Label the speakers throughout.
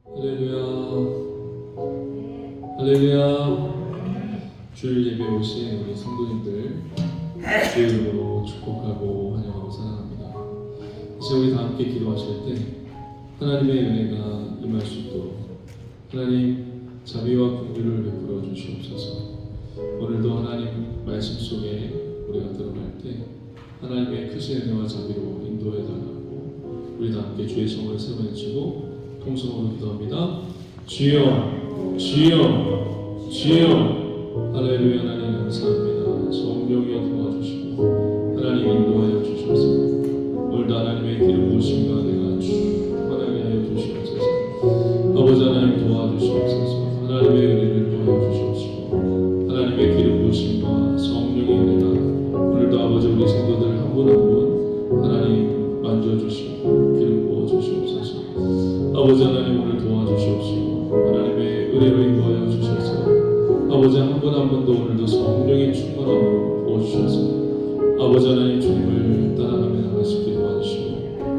Speaker 1: 할렐루야, 할렐루야. 주일 예배 오신 우리 성도님들 주일으로 축복하고 환영하고 사랑합니다. 이제 우리 다 함께 기도하실 때 하나님의 은혜가 임할 수 있도록 하나님 자비와 긍휼을 베풀어 주시옵소서. 오늘도 하나님 말씀 속에 우리가 들어갈 때 하나님의 크신 은혜와 자비로 인도해 달라고 우리 다 함께 주의 성을 세워내시고 통성으로 기도합니다. 주여, 주여, 주여. 할렐루야. 하나님 감사합니다. 성령이여 도와주시고 하나님 인도하여 주시옵소서. 오늘도 하나님의 기름 부으심과 내가 충만하게 하여 주시옵소서. 아버지 하나님 도와주시옵소서. 하나님의 은혜를 도와여 주시옵시고 하나님의 기름 부으심과 성령의 은혜가 오늘도 아버지 우리 성도들 한 분 한 분 하나님 만져주시고 기름 부어주시옵소서. 아버지 하나님 오늘 도와주시옵시고 하나님의 은혜로 인도하여 주셔서 아버지 한 분 한 분도 오늘도 성령의 충만함으로 부어주셔서 아버지 하나님 주님을 따라가며 나가시기 도와주시고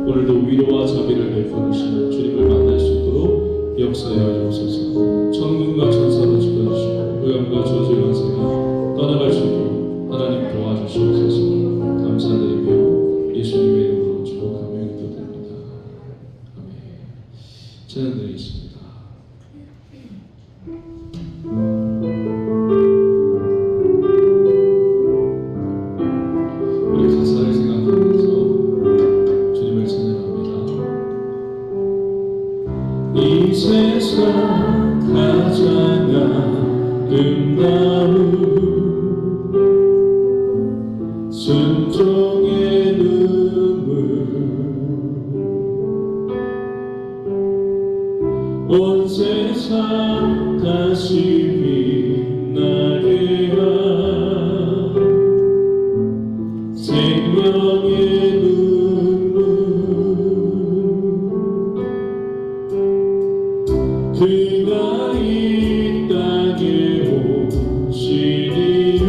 Speaker 1: 오늘도 위로와 자비를 베푸시는 주님을 만날 수 있도록 역사하여 주옵소서. 천군과 천사로 지켜주시고 고향과 저주 연세가 떠나갈 수 있도록 하나님 도와주시옵소서. 감사드리며 예수님의 이름으로 축복하며 기도드립니다. 아멘. 찬양 드리겠습니다. 우리 가사를 생각하면서 주님을 찬양합니다. 이 세상 가장 아름다운 순종의 눈물 온 세상 다시 빛나게 한 생명의 눈물 그가 이 땅에 오신 이유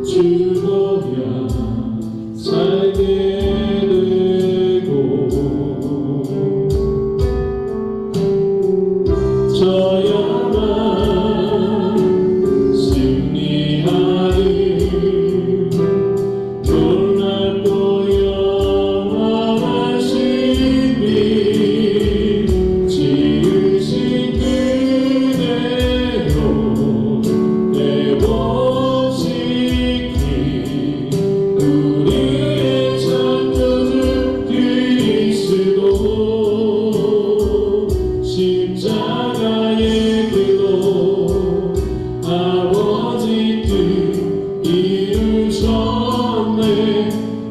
Speaker 1: 죽어야 살게 되고 저야만 승리하리 놀랍고 영원한 신비 지으신 그대로 내 원칙이 우리의 창조주 그리스도 십자가의 기도 아버지 뜻 이루셨네.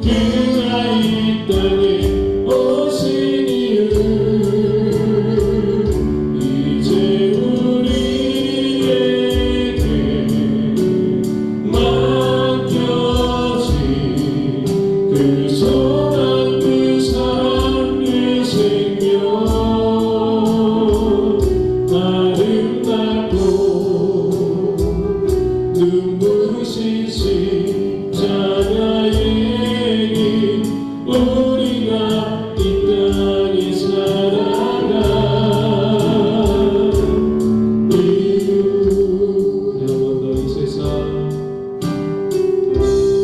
Speaker 1: 그가 이 땅에 오신 이유 이제 우리에게 맡겨진 그 소망 그 사랑 그 생명 아름답고 눈부신 십자가의 길 우리가 이 땅에 살아가 이유 한 번 더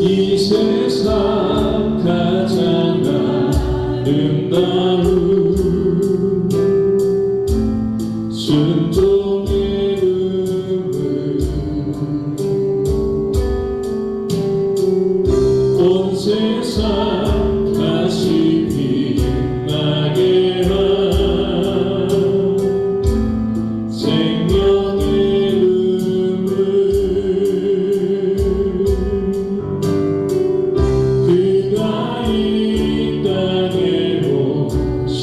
Speaker 1: 이 세상 가장 아름다운 순종의 눈물 온 세상 다시 빛나게 한 생명의 눈물 그가 이 땅에 오신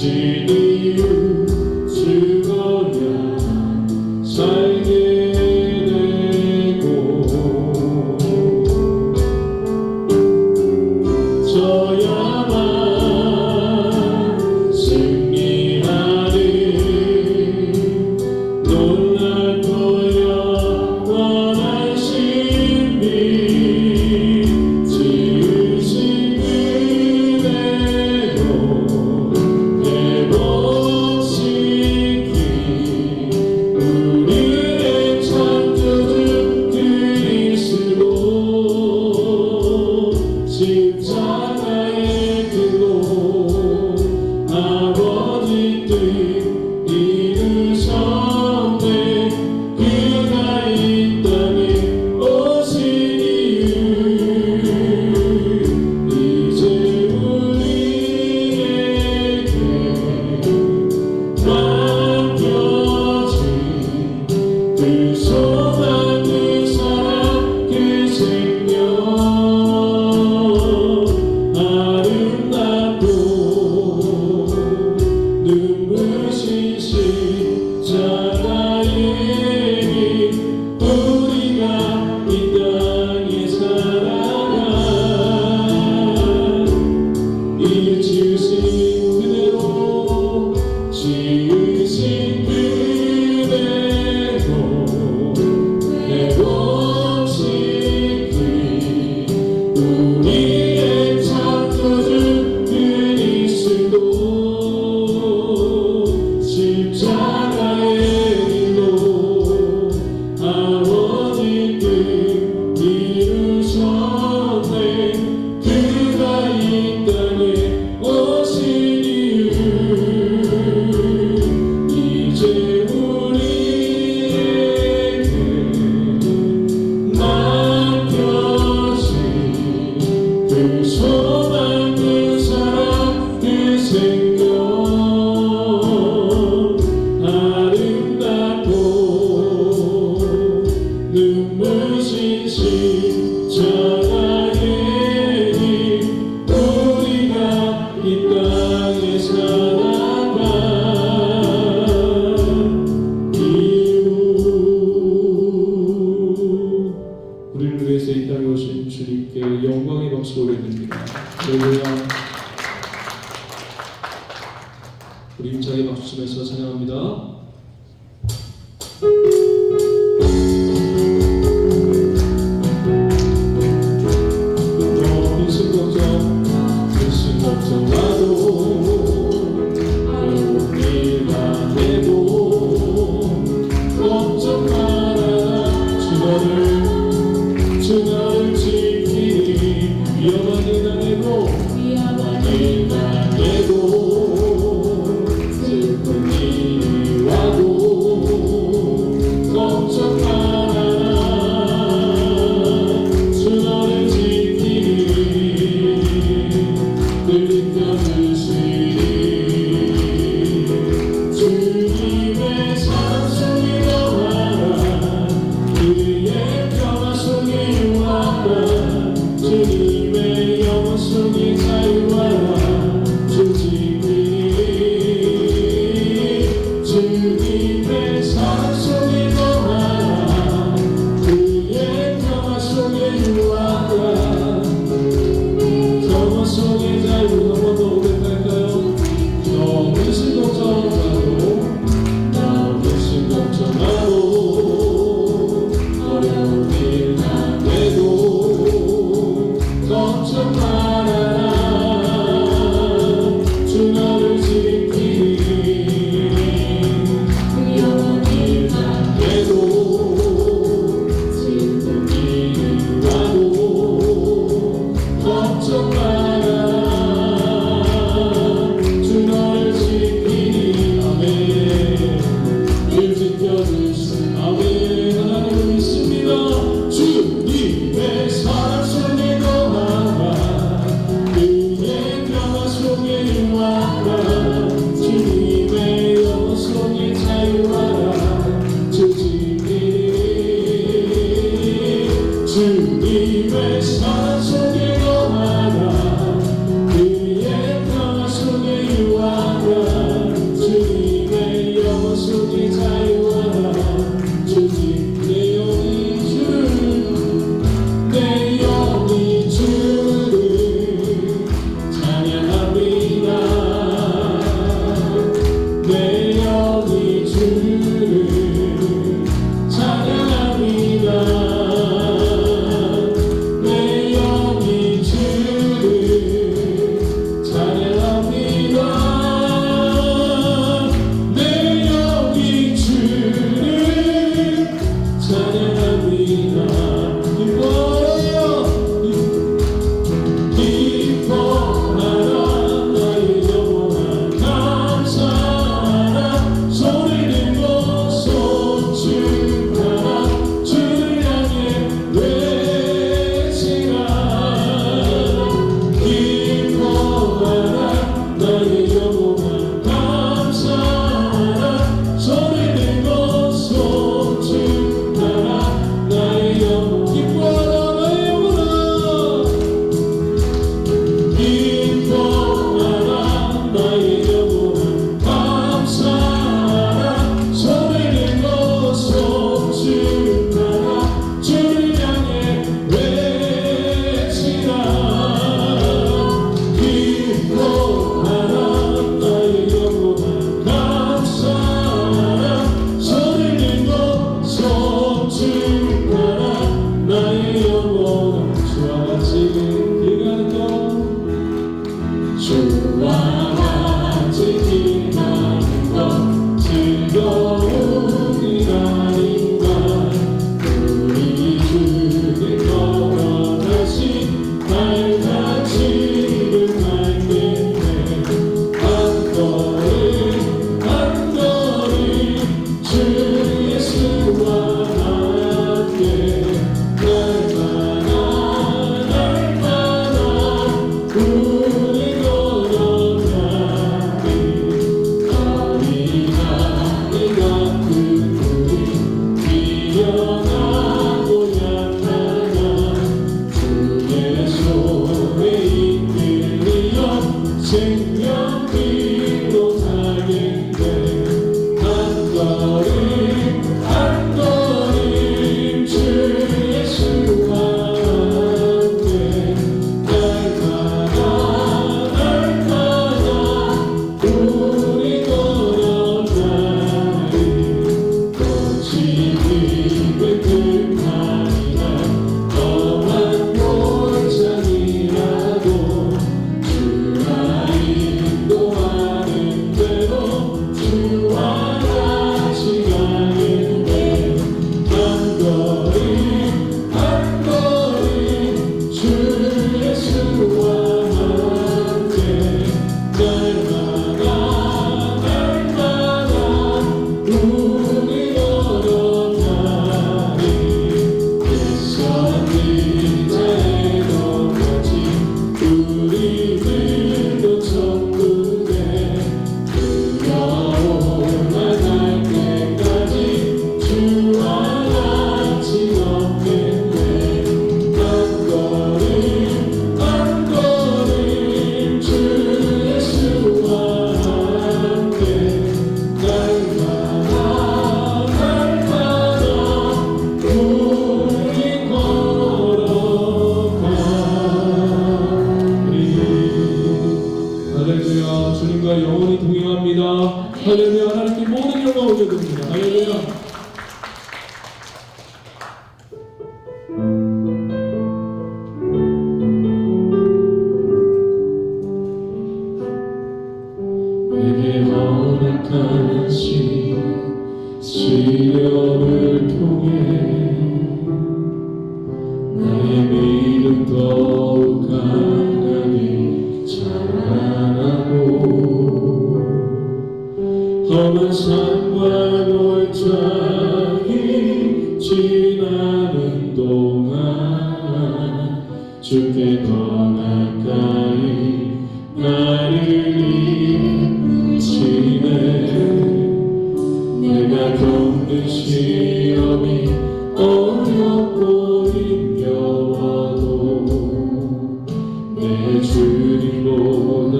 Speaker 1: 생명 아름답고 눈부신 십자가의 힘 우리가 이 땅에 살아간 이유 우리를 위해서 이 땅에 오신 주님께 영광의 박수 올려드립니다. 할렐루야. 우리 힘차게 박수 치면서 찬양합니다. 걱정하도 우리가 해도 걱정 마라 주 너를 지키니 위험한 일 당해도 슬픈 일이 와도 주님과 영원히 동행합니다. 할렐루야. 하나님께 모든 영광 올려드립니다. 할렐루야. 내게 허락하신 시련을 통해 나의 믿음 더욱 강하게 자라나고 험한 산과 골짜기 지나는 동안 주께 더 가까이 나를 이끄시네. 내가 겪는 시험이 어렵고 힘겨워도 내 주님보다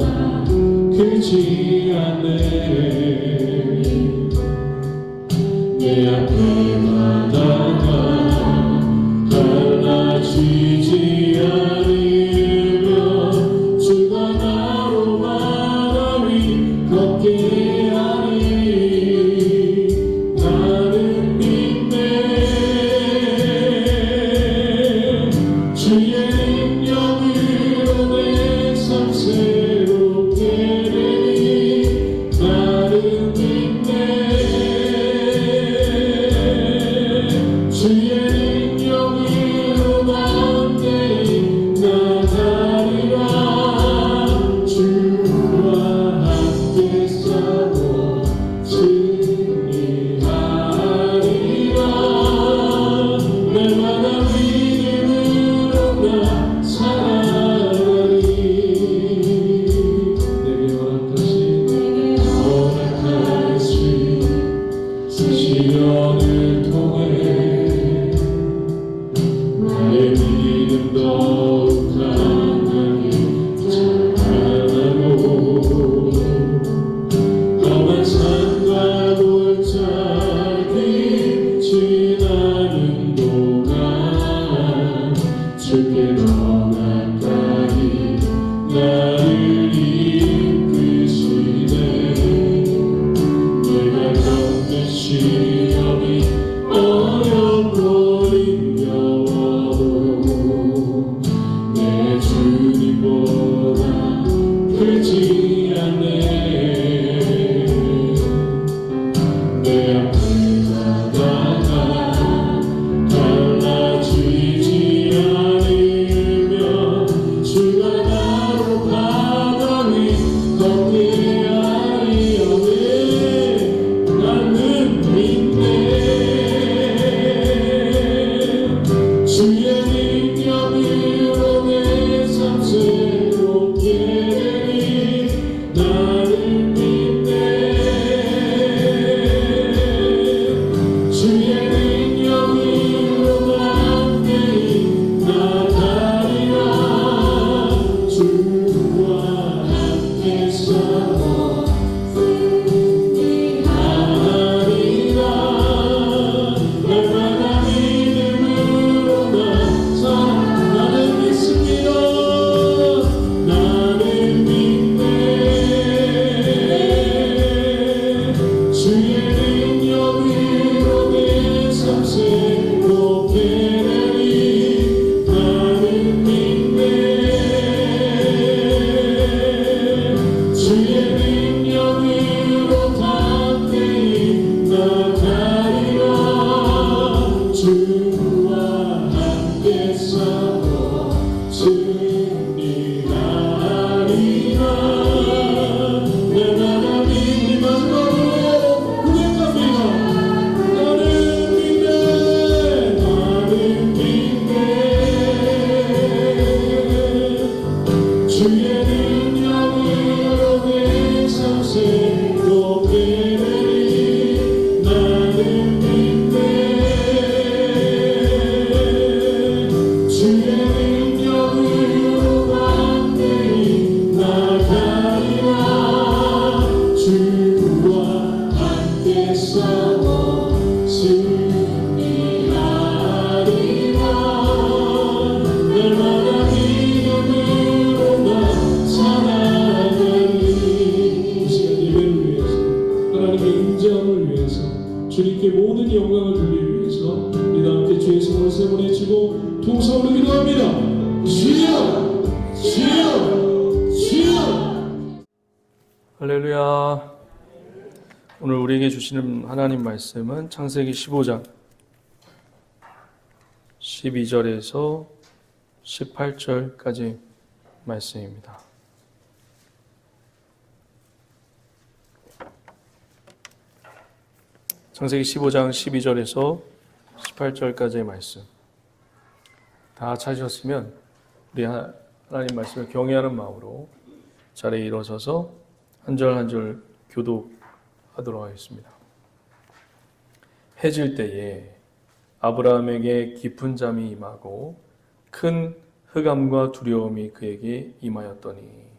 Speaker 1: 크지 않네. 내 앞에 바다가 갈라지지 않으며 주가 나로 바다 위 걷게 하니 나는 믿네. 주의 능력으로 내 삶 새롭게 되니 나는 믿네. 주님께 모든 영광을 돌리기 위해서 우리 다 함께 주의 성을 세 번 외치고 통성으로 기도합니다. 주여, 주여, 주여. 할렐루야. 오늘 우리에게 주시는 하나님 말씀은 창세기 15장 12절에서 18절까지 말씀입니다. 창세기 15장 12절에서 18절까지의 말씀 다 찾으셨으면 우리 하나님 말씀을 경외하는 마음으로 자리에 일어서서 한 절 한 절 교독하도록 하겠습니다. 해질 때에 아브라함에게 깊은 잠이 임하고 큰 흑암과 두려움이 그에게 임하였더니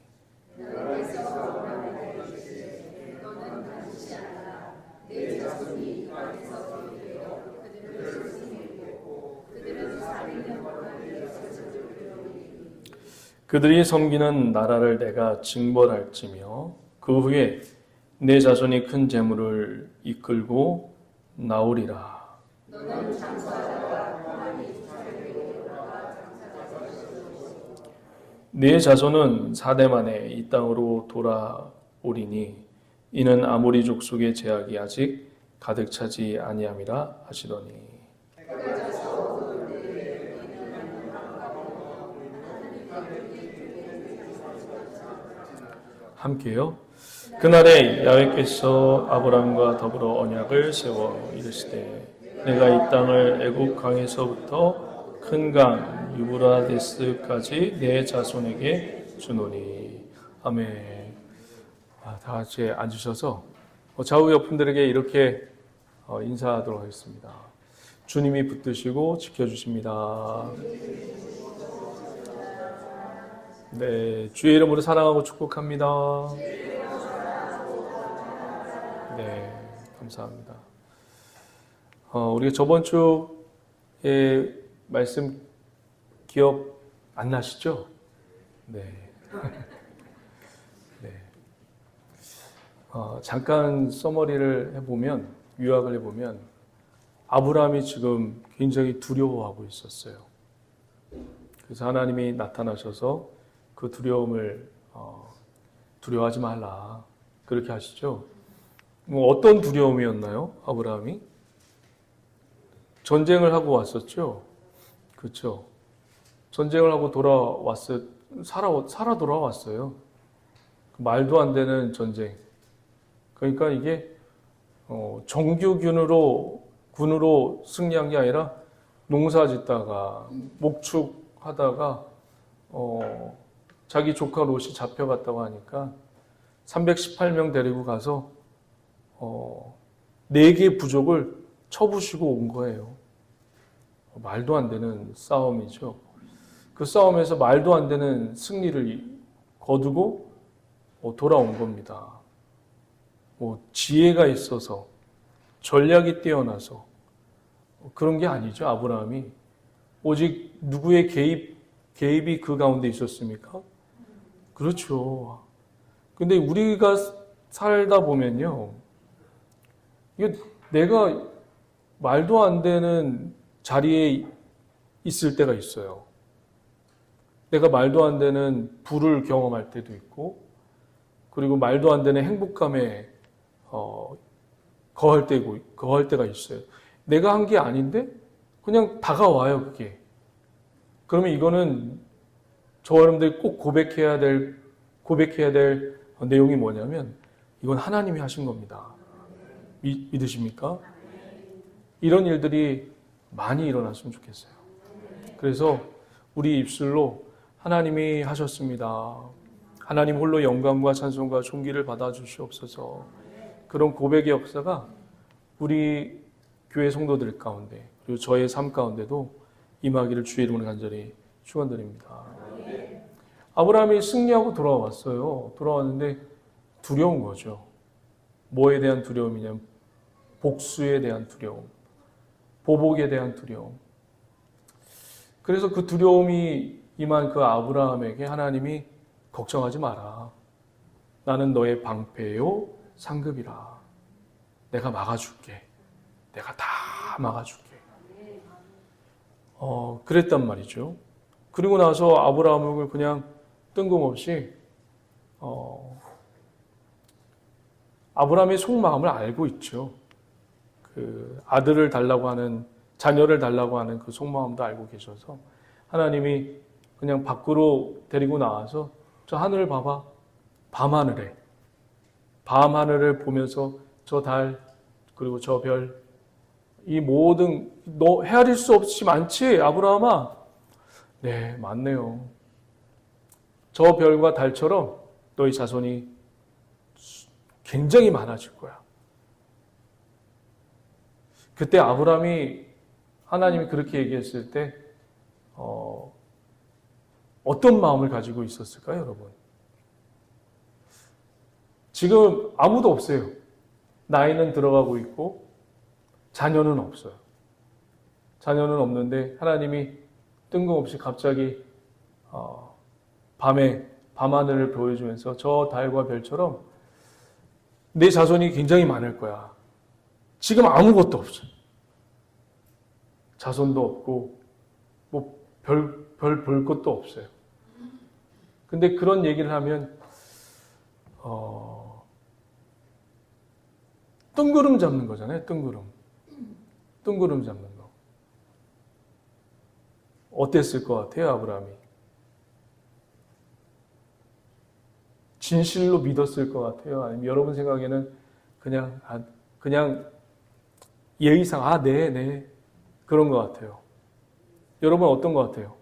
Speaker 1: 그들이 섬기는 나라를 내가 징벌할지며 그 후에 내 자손이 큰 재물을 이끌고 나오리라. 내 자손은 4대 만에 이 땅으로 돌아오리니 이는 아모리 족속의 제약이 아직 가득 차지 아니함이라 하시더니 함께요. 그날에 야훼께서 아브라함과 더불어 언약을 세워 이르시되 내가 이 땅을 애굽 강에서부터 큰 강 유브라데스까지 내 자손에게 주노니. 아멘. 다 같이 앉으셔서 좌우 옆 분들에게 이렇게 인사하도록 하겠습니다. 주님이 붙드시고 지켜주십니다. 네, 주의 이름으로 사랑하고 축복합니다. 네, 감사합니다. 우리가 저번 주에 말씀 기억 안 나시죠? 네. 네. 잠깐 서머리를 해보면, 요약을 해보면, 아브라함이 지금 굉장히 두려워하고 있었어요. 그래서 하나님이 나타나셔서 그 두려움을 두려워하지 말라 그렇게 하시죠. 어떤 두려움이었나요? 아브라함이 전쟁을 하고 왔었죠. 그렇죠. 전쟁을 하고 살아 돌아왔어요. 말도 안 되는 전쟁. 그러니까 이게 정규군으로 승리한 게 아니라 농사짓다가 목축하다가 자기 조카 롯이 잡혀갔다고 하니까 318명 데리고 가서 4개 부족을 쳐부시고 온 거예요. 말도 안 되는 싸움이죠. 그 싸움에서 말도 안 되는 승리를 거두고 돌아온 겁니다. 지혜가 있어서 전략이 뛰어나서 그런 게 아니죠. 아브라함이 오직 누구의 개입이 그 가운데 있었습니까? 그렇죠. 근데 우리가 살다 보면요, 이게 내가 말도 안 되는 자리에 있을 때가 있어요. 내가 말도 안 되는 부를 경험할 때도 있고, 그리고 말도 안 되는 행복감에 거할 때가 있어요. 내가 한 게 아닌데 그냥 다가와요, 그게. 그러면 이거는 저와 여러분들이 꼭 고백해야 될 내용이 뭐냐면 이건 하나님이 하신 겁니다. 믿으십니까? 이런 일들이 많이 일어났으면 좋겠어요. 그래서 우리 입술로 하나님이 하셨습니다. 하나님 홀로 영광과 찬송과 존귀를 받아주시옵소서. 그런 고백의 역사가 우리 교회 성도들 가운데 그리고 저의 삶 가운데도 임하기를 주의 이름으로 간절히 축원드립니다. 아브라함이 승리하고 돌아왔어요. 돌아왔는데 두려운 거죠. 뭐에 대한 두려움이냐면 복수에 대한 두려움, 보복에 대한 두려움. 그래서 그 두려움이 임한 그 아브라함에게 하나님이 걱정하지 마라. 나는 너의 방패요 상급이라. 내가 막아줄게.
Speaker 2: 내가 다 막아줄게. 그랬단 말이죠. 그리고 나서 아브라함을 그냥 뜬금없이 아브라함의 속마음을 알고 있죠. 그 아들을 달라고 하는, 자녀를 달라고 하는 그 속마음도 알고 계셔서 하나님이 그냥 밖으로 데리고 나와서 저 하늘을 봐봐. 밤하늘을 보면서 저 달, 그리고 저 별, 이 모든, 너 헤아릴 수 없이 많지, 아브라함아? 네, 많네요. 저 별과 달처럼 너희 자손이 굉장히 많아질 거야. 그때 아브라함이, 하나님이 그렇게 얘기했을 때 어떤 마음을 가지고 있었을까요, 여러분? 지금 아무도 없어요. 나이는 들어가고 있고 자녀는 없어요. 자녀는 없는데 하나님이 뜬금없이 갑자기 밤하늘을 보여주면서 저 달과 별처럼 내 자손이 굉장히 많을 거야. 지금 아무것도 없어요. 자손도 없고 뭐 별 볼 것도 없어요. 근데 그런 얘기를 하면 뜬구름 잡는 거잖아요. 뜬구름 잡는 거. 어땠을 것 같아요, 아브라함이? 진실로 믿었을 것 같아요? 아니면 여러분 생각에는 그냥 예의상 네 그런 것 같아요. 여러분 어떤 것 같아요?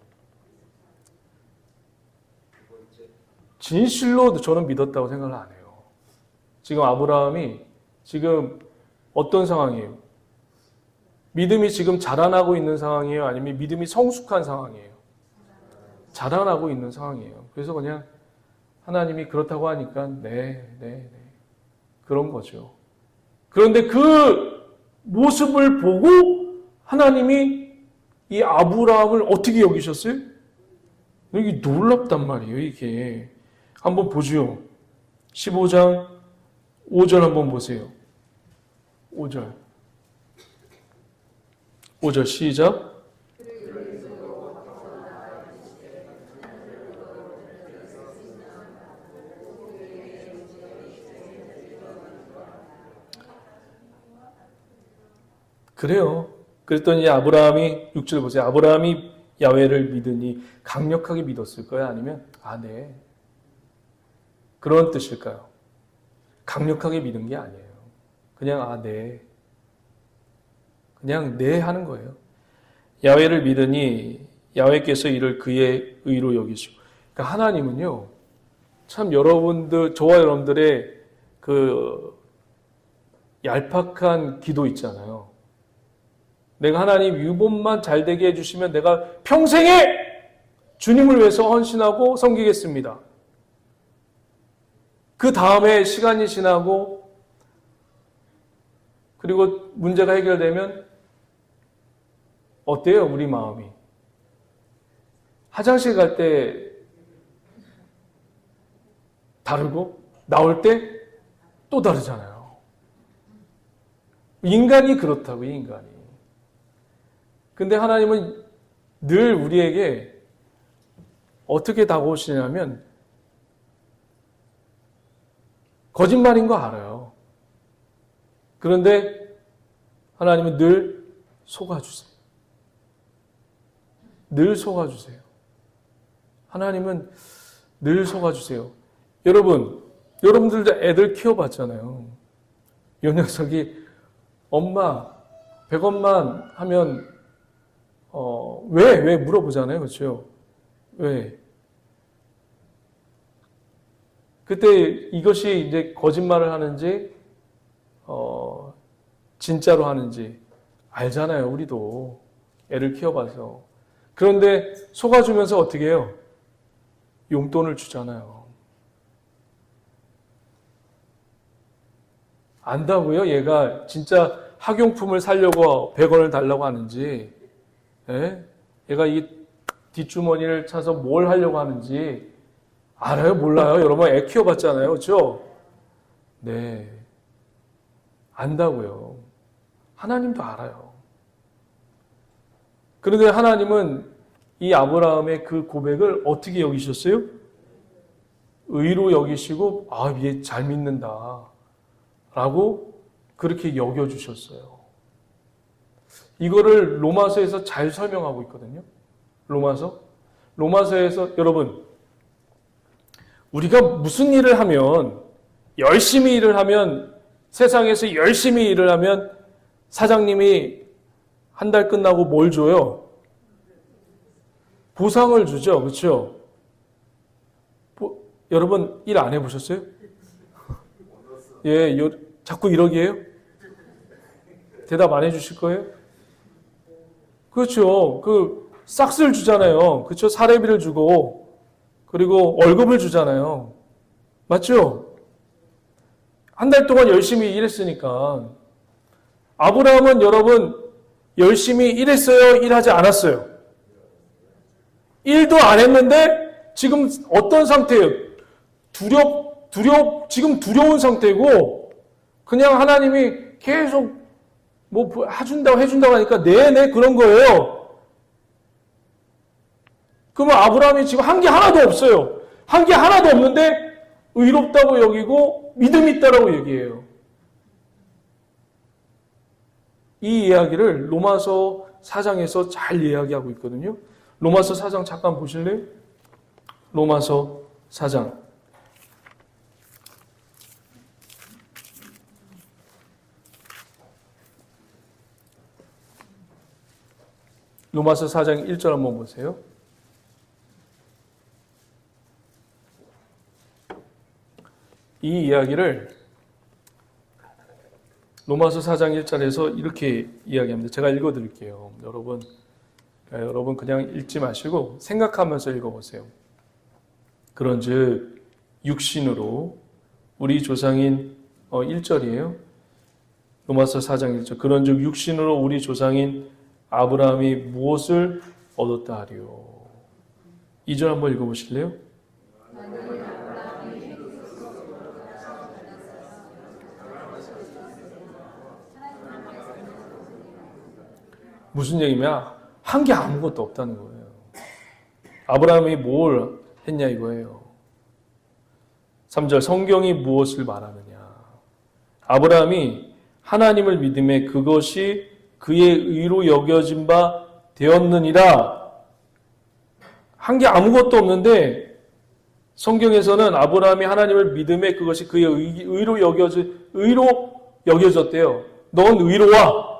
Speaker 2: 진실로 저는 믿었다고 생각을 안 해요. 지금 아브라함이 지금 어떤 상황이에요? 믿음이 지금 자라나고 있는 상황이에요? 아니면 믿음이 성숙한 상황이에요? 자라나고 있는 상황이에요. 그래서 그냥 하나님이 그렇다고 하니까 네. 그런 거죠. 그런데 그 모습을 보고 하나님이 이 아브라함을 어떻게 여기셨어요? 이게 놀랍단 말이에요, 이게. 한번 보죠. 15장 5절 한번 보세요. 5절 시작. 그래요. 그랬더니 아브라함이 6절 보세요. 아브라함이 야훼를 믿으니 강력하게 믿었을 거야? 아니면 네. 그런 뜻일까요? 강력하게 믿은 게 아니에요. 그냥 네. 그냥 네 하는 거예요. 야훼를 믿으니 야훼께서 이를 그의 의로 여기시고. 그러니까 하나님은요. 참 여러분들, 저와 여러분들의 그 얄팍한 기도 있잖아요. 내가 하나님 유본만 잘 되게 해주시면 내가 평생에 주님을 위해서 헌신하고 섬기겠습니다. 그 다음에 시간이 지나고 그리고 문제가 해결되면 어때요? 우리 마음이. 화장실 갈 때 다르고 나올 때 또 다르잖아요. 인간이 그렇다고, 인간이. 근데 하나님은 늘 우리에게 어떻게 다가오시냐면 거짓말인 거 알아요. 그런데 하나님은 늘 속아주세요. 늘 속아주세요. 하나님은 늘 속아주세요. 여러분들도 애들 키워봤잖아요. 이 녀석이 엄마 100원만 하면 왜 물어보잖아요. 그렇죠? 왜? 그때 이것이 이제 거짓말을 하는지 진짜로 하는지 알잖아요. 우리도 애를 키워봐서. 그런데 속아주면서 어떻게 해요? 용돈을 주잖아요. 안다고요? 얘가 진짜 학용품을 사려고 100원을 달라고 하는지, 얘가 이 뒷주머니를 차서 뭘 하려고 하는지 알아요? 몰라요? 여러분 애 키워봤잖아요. 그렇죠? 네. 안다고요. 하나님도 알아요. 그런데 하나님은 이 아브라함의 그 고백을 어떻게 여기셨어요? 의로 여기시고 얘 잘 믿는다 라고 그렇게 여겨주셨어요. 이거를 로마서에서 잘 설명하고 있거든요. 로마서에서 여러분, 우리가 무슨 일을 하면, 열심히 일을 하면, 세상에서 열심히 일을 하면 사장님이 한 달 끝나고 뭘 줘요? 보상을 주죠. 그렇죠? 여러분 일 안 해보셨어요? 예, 자꾸 이러기에요? 대답 안 해주실 거예요? 그렇죠. 그 싹스를 주잖아요. 그렇죠? 사례비를 주고 그리고 월급을 주잖아요. 맞죠? 한 달 동안 열심히 일했으니까. 아브라함은 여러분 열심히 일했어요? 일하지 않았어요? 일도 안 했는데 지금 어떤 상태예요? 지금 두려운 상태고 그냥 하나님이 계속 뭐 해준다고 하니까 네네 그런 거예요. 그러면 아브라함이 지금 한 게 하나도 없어요. 한 게 하나도 없는데 의롭다고 여기고 믿음 있다라고 얘기해요. 이 이야기를 로마서 4장에서 잘 이야기하고 있거든요. 로마서 4장 잠깐 보실래요? 로마서 4장. 로마서 4장 1절 한번 보세요. 이 이야기를 로마서 4장 1절에서 이렇게 이야기합니다. 제가 읽어드릴게요. 여러분 그냥 읽지 마시고 생각하면서 읽어보세요. 그런즉 육신으로 우리 조상인 1절이에요. 로마서 4장 1절. 그런즉 육신으로 우리 조상인 아브라함이 무엇을 얻었다 하리요. 2절 한번 읽어보실래요? 무슨 얘기냐? 한 게 아무것도 없다는 거예요. 아브라함이 뭘 했냐 이거예요. 3절 성경이 무엇을 말하느냐. 아브라함이 하나님을 믿음에 그것이 그의 의로 여겨진 바 되었느니라. 한 게 아무것도 없는데 성경에서는 아브라함이 하나님을 믿음에 그것이 그의 의로 여겨졌대요. 넌 의로와.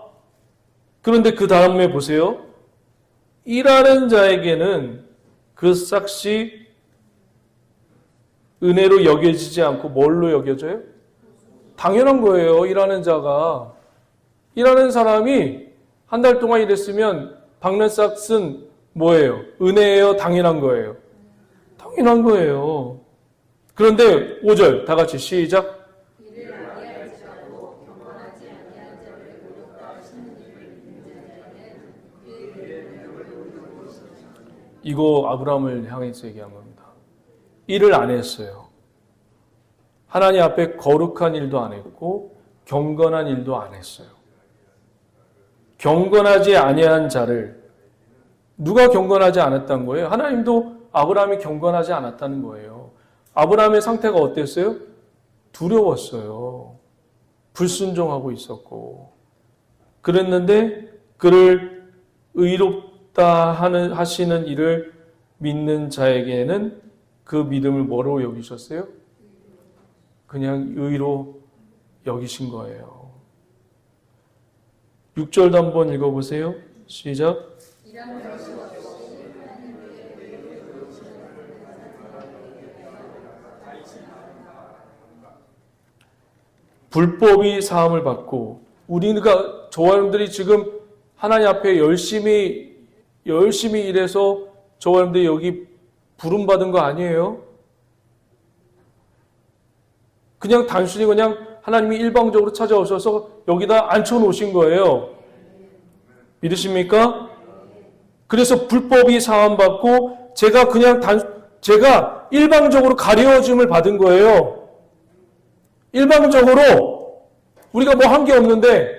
Speaker 2: 그런데 그 다음에 보세요. 일하는 자에게는 그 싹시 은혜로 여겨지지 않고 뭘로 여겨져요? 당연한 거예요. 일하는 사람이 한 달 동안 일했으면 박는 싹은 뭐예요? 은혜예요? 당연한 거예요? 당연한 거예요. 그런데 5절 다 같이 시작. 이거 아브라함을 향해서 얘기한 겁니다. 일을 안 했어요. 하나님 앞에 거룩한 일도 안 했고 경건한 일도 안 했어요. 경건하지 아니한 자를 누가 경건하지 않았다는 거예요? 하나님도 아브라함이 경건하지 않았다는 거예요. 아브라함의 상태가 어땠어요? 두려웠어요. 불순종하고 있었고 그랬는데 그를 의롭다 하시는 일을 믿는 자에게는 그 믿음을 뭐로 여기셨어요? 그냥 의로 여기신 거예요. 6절도 한번 읽어보세요. 시작. 불법이 사함을 받고 우리가 저와 여러분들이 지금 하나님 앞에 열심히 일해서 저와 여러분들이 여기 부름받은 거 아니에요? 그냥 단순히 그냥 하나님이 일방적으로 찾아오셔서 여기다 앉혀놓으신 거예요. 믿으십니까? 그래서 불법이 사함받고 제가 일방적으로 가려짐을 받은 거예요. 일방적으로 우리가 뭐 한 게 없는데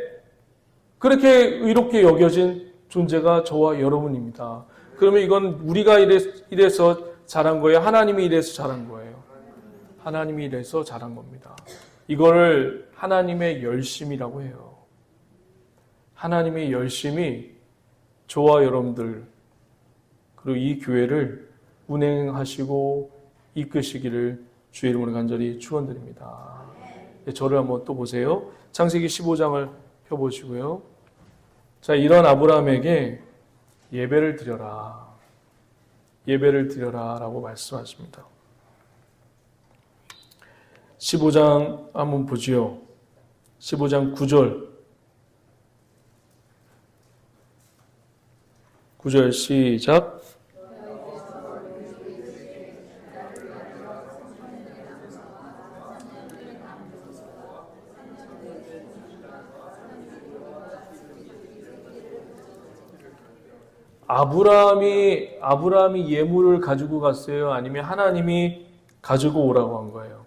Speaker 2: 그렇게 의롭게 여겨진 존재가 저와 여러분입니다. 그러면 이건 우리가 이래서 잘한 거예요? 하나님이 이래서 잘한 거예요? 하나님이 이래서 잘한 겁니다. 이거를 하나님의 열심이라고 해요. 하나님의 열심이 저와 여러분들 그리고 이 교회를 운행하시고 이끄시기를 주의 이름으로 간절히 축원드립니다. 저를 한번 또 보세요. 창세기 15장을 펴보시고요. 자, 이런 아브라함에게 예배를 드려라. 예배를 드려라 라고 말씀하십니다. 15장 한번 보지요. 15장 9절. 9절 시작. 아브라함이 예물을 가지고 갔어요? 아니면 하나님이 가지고 오라고 한 거예요?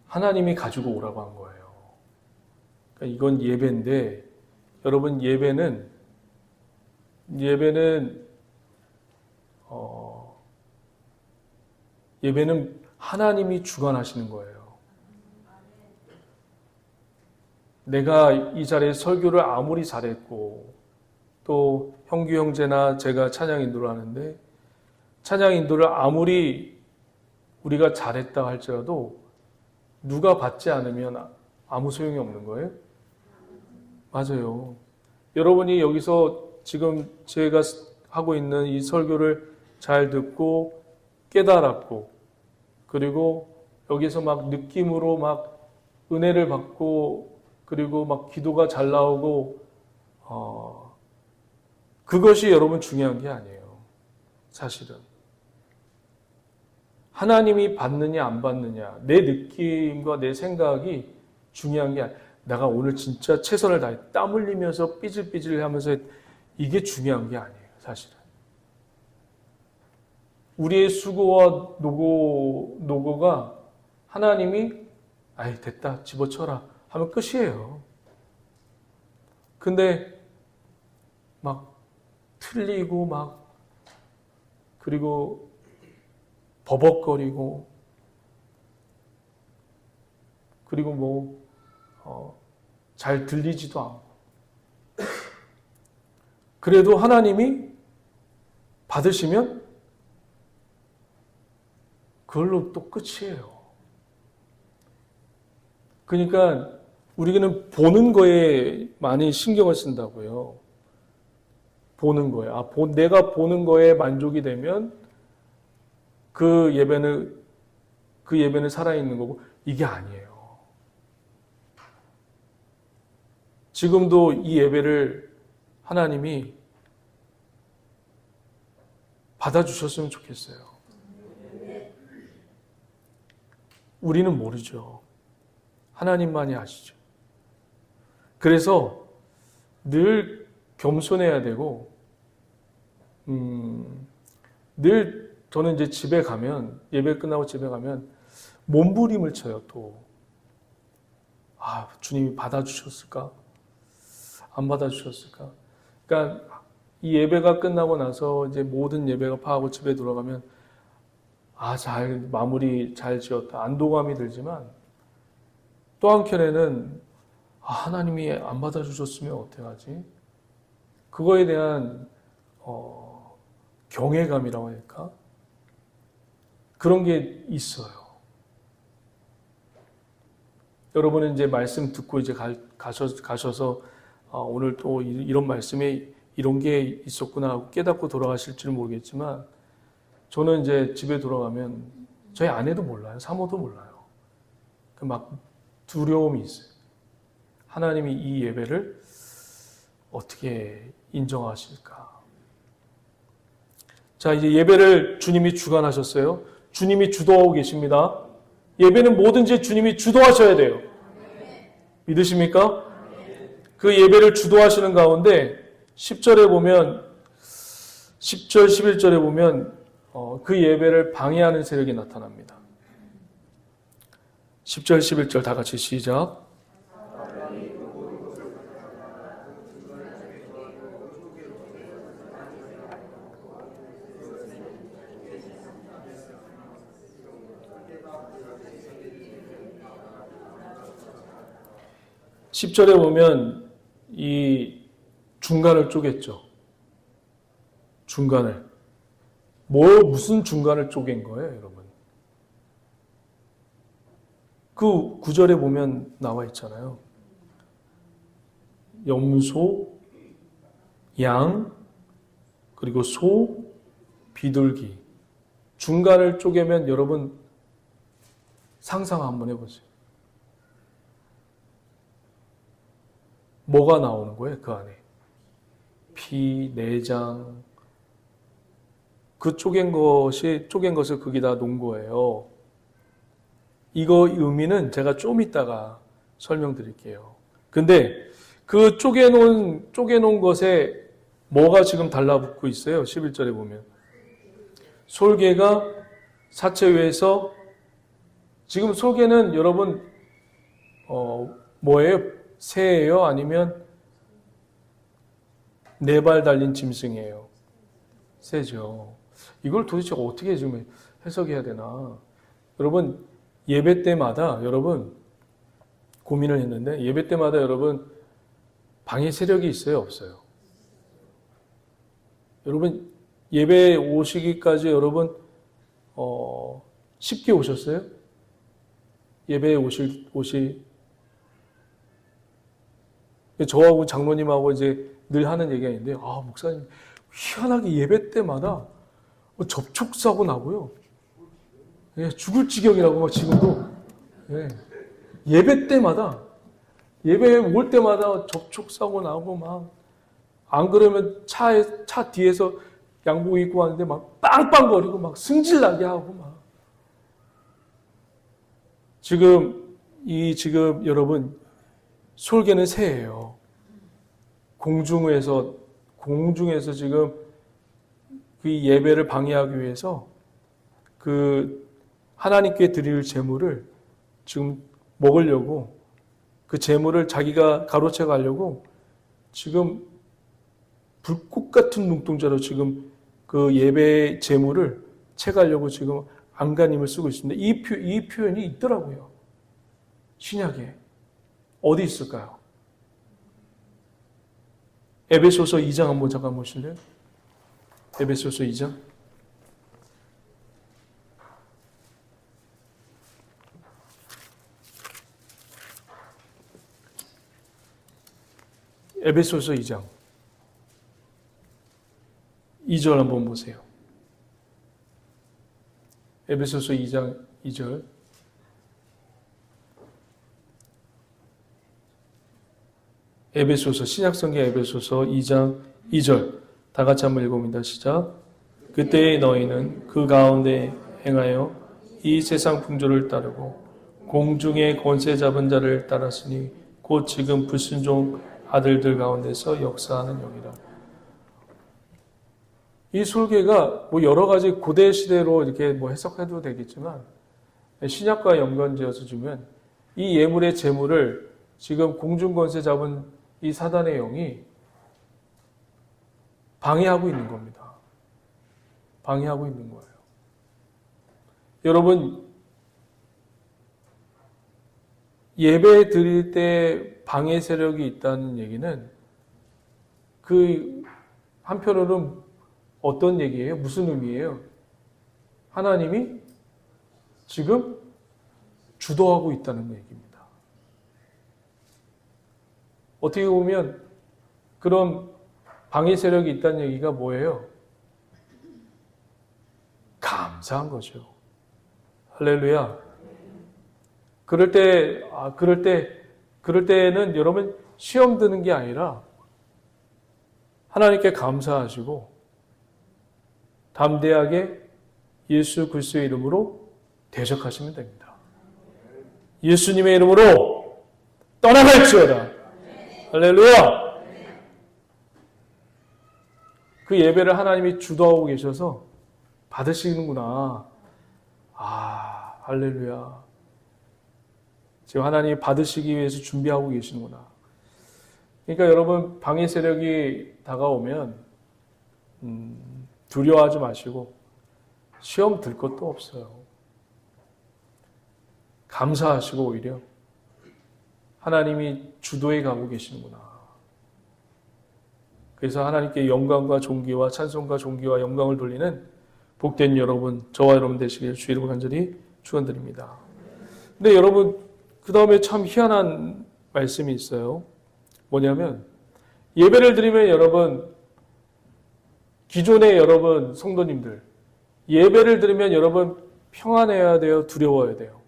Speaker 2: 하나님이 가지고 오라고 한 거예요. 그러니까 이건 예배인데, 여러분 예배는 하나님이 주관하시는 거예요. 내가 이 자리에 설교를 아무리 잘했고 또 형규 형제나 제가 찬양 인도를 하는데 찬양 인도를 아무리 우리가 잘했다 할지라도 누가 받지 않으면 아무 소용이 없는 거예요? 맞아요. 여러분이 여기서 지금 제가 하고 있는 이 설교를 잘 듣고 깨달았고 그리고 여기서 막 느낌으로 막 은혜를 받고 그리고 막 기도가 잘 나오고 그것이 여러분 중요한 게 아니에요. 사실은. 하나님이 받느냐 안 받느냐 내 느낌과 내 생각이 중요한 게 아니에요. 내가 오늘 진짜 최선을 다해 땀 흘리면서 삐질삐질 하면서 이게 중요한 게 아니에요. 사실은. 우리의 수고와 노고가 하나님이 아이 됐다 집어쳐라 하면 끝이에요. 근데 막 틀리고 막 그리고 버벅거리고 그리고 뭐 잘 들리지도 않고 그래도 하나님이 받으시면 그걸로 또 끝이에요. 그러니까 우리는 보는 거에 많이 신경을 쓴다고요. 보는 거에. 내가 보는 거에 만족이 되면 그 예배는 살아있는 거고 이게 아니에요. 지금도 이 예배를 하나님이 받아주셨으면 좋겠어요. 우리는 모르죠. 하나님만이 아시죠. 그래서 늘 겸손해야 되고, 늘 저는 이제 집에 가면, 예배 끝나고 집에 가면 몸부림을 쳐요, 또. 주님이 받아주셨을까? 안 받아주셨을까? 그러니까 이 예배가 끝나고 나서 이제 모든 예배가 파하고 집에 돌아가면 마무리 잘 지었다. 안도감이 들지만 또 한켠에는 하나님이 안 받아주셨으면 어떡하지? 그거에 대한 경외감이라고 할까? 그런 게 있어요. 여러분은 이제 말씀 듣고 이제 가셔서 오늘 또 이런 말씀에 이런 게 있었구나 하고 깨닫고 돌아가실지는 모르겠지만 저는 이제 집에 돌아가면 저희 아내도 몰라요. 사모도 몰라요. 막 두려움이 있어요. 하나님이 이 예배를 어떻게 인정하실까? 자, 이제 예배를 주님이 주관하셨어요. 주님이 주도하고 계십니다. 예배는 뭐든지 주님이 주도하셔야 돼요. 믿으십니까? 그 예배를 주도하시는 가운데 10절에 보면 10절, 11절에 보면 그 예배를 방해하는 세력이 나타납니다. 10절, 11절 다 같이 시작. 10절에 보면 이 중간을 쪼갰죠. 중간을. 무슨 중간을 쪼갠 거예요, 여러분? 그 9절에 보면 나와 있잖아요. 염소, 양, 그리고 소, 비둘기. 중간을 쪼개면 여러분 상상 한번 해보세요. 뭐가 나오는 거예요, 그 안에? 피, 내장. 그 쪼갠 것을 거기다 놓은 거예요. 이거 의미는 제가 좀 이따가 설명드릴게요. 근데 그 쪼개놓은 것에 뭐가 지금 달라붙고 있어요? 11절에 보면. 솔개가 사체 위에서, 지금 솔개는 여러분, 뭐예요? 새예요? 아니면 네 발 달린 짐승이에요? 새죠. 이걸 도대체 어떻게 좀 해석해야 되나? 여러분, 예배 때마다 여러분 고민을 했는데, 예배 때마다 여러분 방해 세력이 있어요, 없어요? 여러분 예배 오시기까지 여러분 쉽게 오셨어요? 예배에 저하고 장로님하고 이제 늘 하는 얘기가 있는데, 목사님 희한하게 예배 때마다 접촉사고 나고요. 예, 죽을 지경이라고 막 지금도. 예, 예배 때마다, 예배 올 때마다 접촉사고 나고 막, 안 그러면 차 뒤에서 양복 입고 왔는데 막 빵빵거리고 막 승질나게 하고 막. 지금 여러분, 솔개는 새예요. 공중에서 지금 그 예배를 방해하기 위해서 그 하나님께 드릴 제물을 지금 먹으려고, 그 제물을 자기가 가로채 가려고 지금 불꽃 같은 눈동자로 지금 그 예배 제물을 채가려고 지금 안간힘을 쓰고 있습니다. 이 표현이 있더라고요. 신약에. 어디 있을까요? 에베소서 2장 한번 잠깐 보실래요? 에베소서 2장. 에베소서 2장. 2절 한번 보세요. 에베소서 2장 2절. 에베소서, 신약성경 에베소서 2장 2절. 다 같이 한번 읽어봅니다. 시작. 그때의 너희는 그 가운데 행하여 이 세상 풍조를 따르고 공중의 권세 잡은 자를 따랐으니 곧 지금 불순종 아들들 가운데서 역사하는 영이라. 이 솔개가 여러 가지 고대 시대로 이렇게 해석해도 되겠지만, 신약과 연관지어서 주면 이 예물의 제물을 지금 공중 권세 잡은 이 사단의 영이 방해하고 있는 겁니다. 방해하고 있는 거예요. 여러분, 예배 드릴 때 방해 세력이 있다는 얘기는 그 한편으로는 어떤 얘기예요? 무슨 의미예요? 하나님이 지금 주도하고 있다는 얘기입니다. 어떻게 보면 그런 방해 세력이 있다는 얘기가 뭐예요? 감사한 거죠. 할렐루야. 그럴 때는 여러분 시험 드는 게 아니라 하나님께 감사하시고 담대하게 예수 그리스도의 이름으로 대적하시면 됩니다. 예수님의 이름으로 떠나갈지어다. 할렐루야. 그 예배를 하나님이 주도하고 계셔서 받으시는구나. 할렐루야. 지금 하나님이 받으시기 위해서 준비하고 계시는구나. 그러니까 여러분, 방해 세력이 다가오면 두려워하지 마시고 시험 들 것도 없어요. 감사하시고 오히려 하나님이 주도해 가고 계시는구나. 그래서 하나님께 영광과 존귀와 찬송과 존귀와 영광을 돌리는 복된 여러분, 저와 여러분 되시길 주 이름으로 간절히 축원드립니다. 근데 여러분, 그 다음에 참 희한한 말씀이 있어요. 뭐냐면 예배를 드리면 여러분, 기존의 여러분 성도님들, 예배를 드리면 여러분 평안해야 돼요? 두려워야 돼요?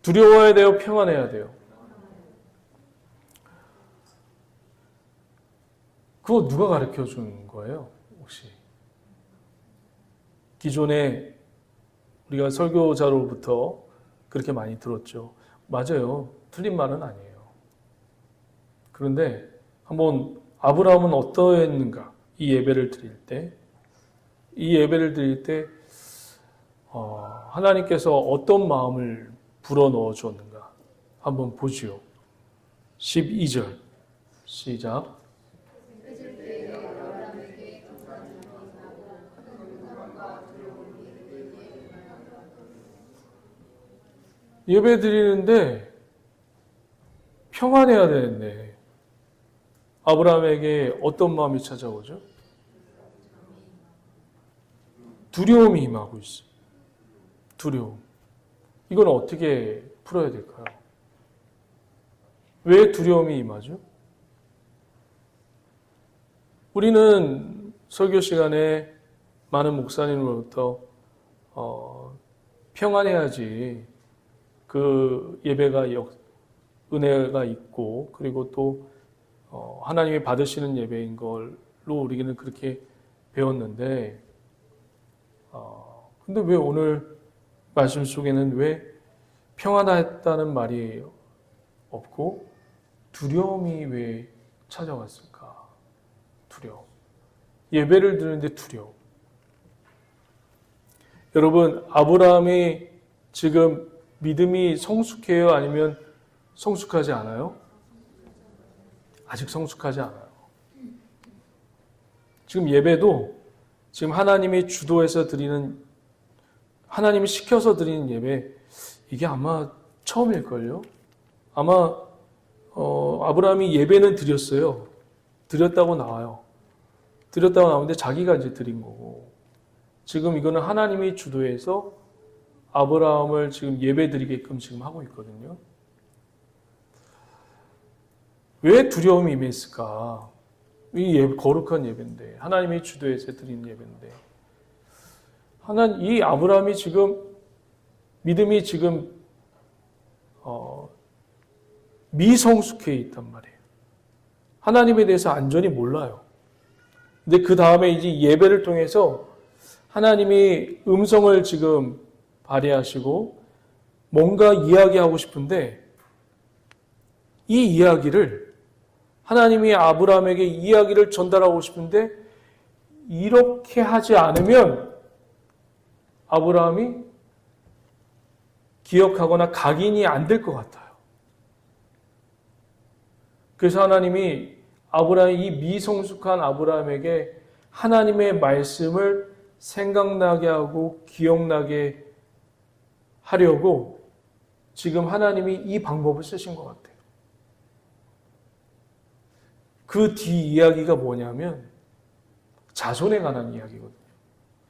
Speaker 2: 두려워야 돼요? 평안해야 돼요? 그거 누가 가르쳐 준 거예요? 혹시? 기존에 우리가 설교자로부터 그렇게 많이 들었죠. 맞아요. 틀린 말은 아니에요. 그런데 한번 아브라함은 어떠했는가? 이 예배를 드릴 때 하나님께서 어떤 마음을 불어넣어 주었는가? 한번 보지요. 12절 시작. 예배 드리는데 평안해야 되는데 아브라함에게 어떤 마음이 찾아오죠? 두려움이 임하고 있어요. 두려움. 이건 어떻게 풀어야 될까요? 왜 두려움이 임하죠? 우리는 설교 시간에 많은 목사님으로부터 평안해야지 그 예배가 은혜가 있고 그리고 또 하나님이 받으시는 예배인 걸로 우리는 그렇게 배웠는데 근데 왜 오늘 말씀 속에는 왜 평안했다는 말이 없고 두려움이 왜 찾아왔을까? 두려움. 예배를 드리는데 두려움. 여러분, 아브라함이 지금 믿음이 성숙해요? 아니면 성숙하지 않아요? 아직 성숙하지 않아요. 지금 예배도 지금 하나님이 주도해서 드리는, 하나님이 시켜서 드리는 예배, 이게 아마 처음일걸요? 아마 아브라함이 예배는 드렸어요. 드렸다고 나와요. 드렸다고 나오는데 자기가 이제 드린 거고, 지금 이거는 하나님이 주도해서 아브라함을 지금 예배 드리게끔 지금 하고 있거든요. 왜 두려움이 임했을까? 이 거룩한 예배인데, 하나님이 주도해서 드린 예배인데, 이 아브라함이 지금 믿음이 지금 미성숙해 있단 말이에요. 하나님에 대해서 완전히 몰라요. 근데 그 다음에 이제 예배를 통해서 하나님이 음성을 지금 발휘하시고 뭔가 이야기하고 싶은데 이 이야기를 하나님이 아브라함에게 이야기를 전달하고 싶은데 이렇게 하지 않으면 아브라함이 기억하거나 각인이 안 될 것 같아요. 그래서 하나님이 이 미성숙한 아브라함에게 하나님의 말씀을 생각나게 하고 기억나게 하려고 지금 하나님이 이 방법을 쓰신 것 같아요. 그 뒤 이야기가 뭐냐면 자손에 관한 이야기거든요.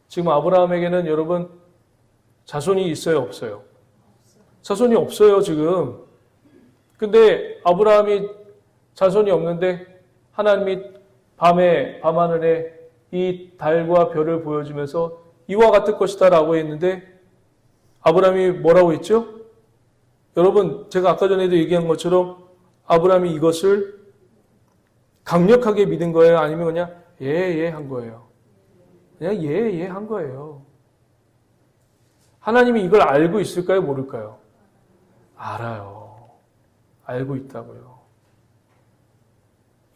Speaker 2: 지금 아브라함에게는 여러분 자손이 있어요, 없어요? 자손이 없어요, 지금. 근데 아브라함이 자손이 없는데 하나님이 밤하늘에 이 달과 별을 보여주면서 이와 같을 것이다 라고 했는데 아브라함이 뭐라고 했죠? 여러분, 제가 아까 전에도 얘기한 것처럼 아브라함이 이것을 강력하게 믿은 거예요? 아니면 그냥 예 한 거예요? 그냥 예 한 거예요. 하나님이 이걸 알고 있을까요? 모를까요? 알아요. 알고 있다고요.